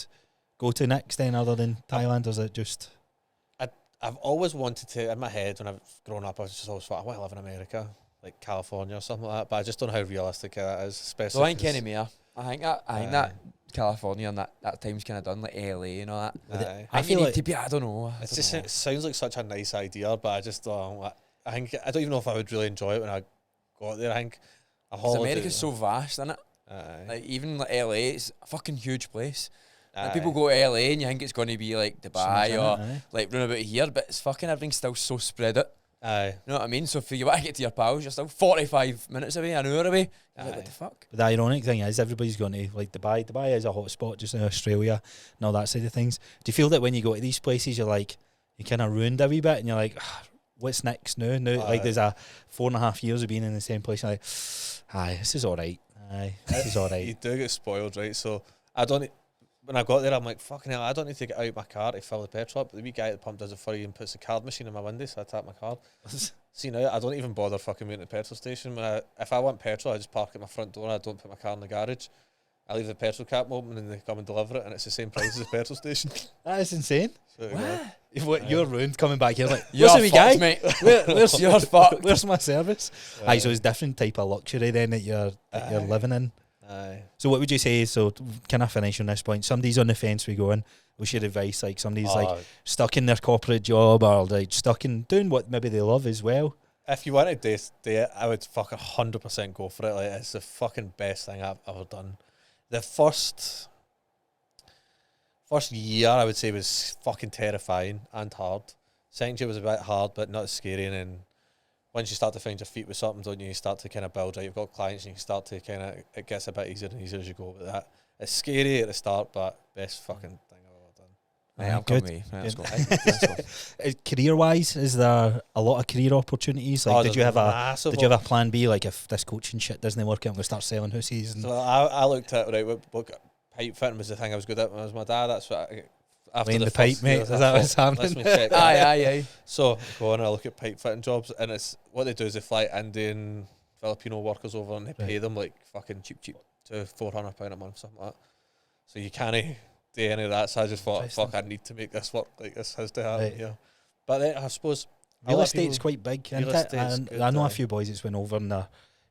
go to next then other than Thailand, or is it just... I've always wanted to, in my head, when I've grown up, I was just always thought, I want to live in America, like California or something like that, but I just don't know how realistic that is, especially... Well, I think anymore. I think that California and that time's kind of done, like LA, you know, that. I feel like... to be, I don't know. It sounds like such a nice idea, but I just don't... I don't even know if I would really enjoy it when I got there. I think America's so vast, isn't it? Like, even like LA, it's a fucking huge place. Like, people go to LA and you think it's going to be like Dubai or like round about here, but it's fucking everything's still so spread out. You know what I mean? So if you want to get to your pals, you're still 45 minutes away, an hour away. Like, what the fuck? But the ironic thing is, everybody's going to like Dubai. Dubai is a hot spot just in Australia and all that side of things. Do you feel that when you go to these places, you're like, you kind of ruined a wee bit and you're like, what's next now? Like there's a 4.5 years of being in the same place. You're like, this is all right. This is all right. You do get spoiled, right? So when I got there, I'm like, fucking hell, I don't need to get out my car to fill the petrol up. The wee guy at the pump does it for you and puts the card machine in my window, so I tap my card. See, now I don't even bother fucking going to the petrol station. If I want petrol, I just park at my front door and I don't put my car in the garage. I leave the petrol cap open and they come and deliver it, and it's the same price as the petrol station. That is insane. So, you're ruined coming back here like, where's the wee guy? Mate. Where's your fuck? Where's my service? So it's different type of luxury then that you're living in. So what would you say? So can I finish on this point? Somebody's on the fence we going. What's your advice? Like somebody's like stuck in their corporate job or like stuck in doing what maybe they love as well. If you want to date it, I would fucking 100% go for it. Like, it's the fucking best thing I've ever done. The first year I would say was fucking terrifying and hard. Second year was a bit hard but not scary, and then once you start to find your feet with something, don't you? You start to kind of build, right? You've got clients and you can start to kind of, it gets a bit easier and easier as you go with that. It's scary at the start, but best fucking thing I've ever done. I'm good. Let's go. Career-wise, is there a lot of career opportunities? Like, did you have a plan B? Like, if this coaching shit doesn't work out, I'm going to start selling houses. And so I looked at, right, what pipe fitting was the thing I was good at when I was my dad. That's what after the pipe, mate. Is that what's happening? Aye. So go on and I look at pipe fitting jobs, and it's what they do is they fly Indian Filipino workers over and they pay them like fucking cheap to £400 a month, something like that. So you can't do any of that. So I just thought, fuck, I need to make this work. Like, this has to happen here. But then I suppose real estate's quite big, isn't it? And I know a few boys that's went over and they're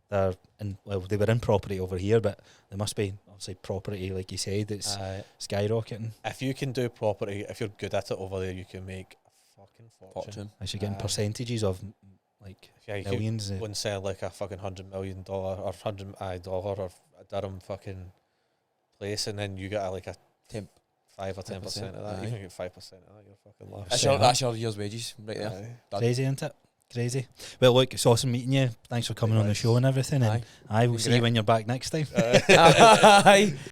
they were in property over here, but they must be obviously property, like you said, it's skyrocketing. If you can do property, if you're good at it over there, you can make a fucking fortune. As you're getting percentages of like millions. You wouldn't sell like a fucking $100 million or $100 or a Durham fucking place, and then you get like a 5 or 10% of that. You can get 5% of that. You're fucking laughing. That's your year's wages right there. Crazy, isn't it? Crazy. Well, look, it's awesome meeting you. Thanks for coming on the show and everything. And I will see you when you're back next time. Aye.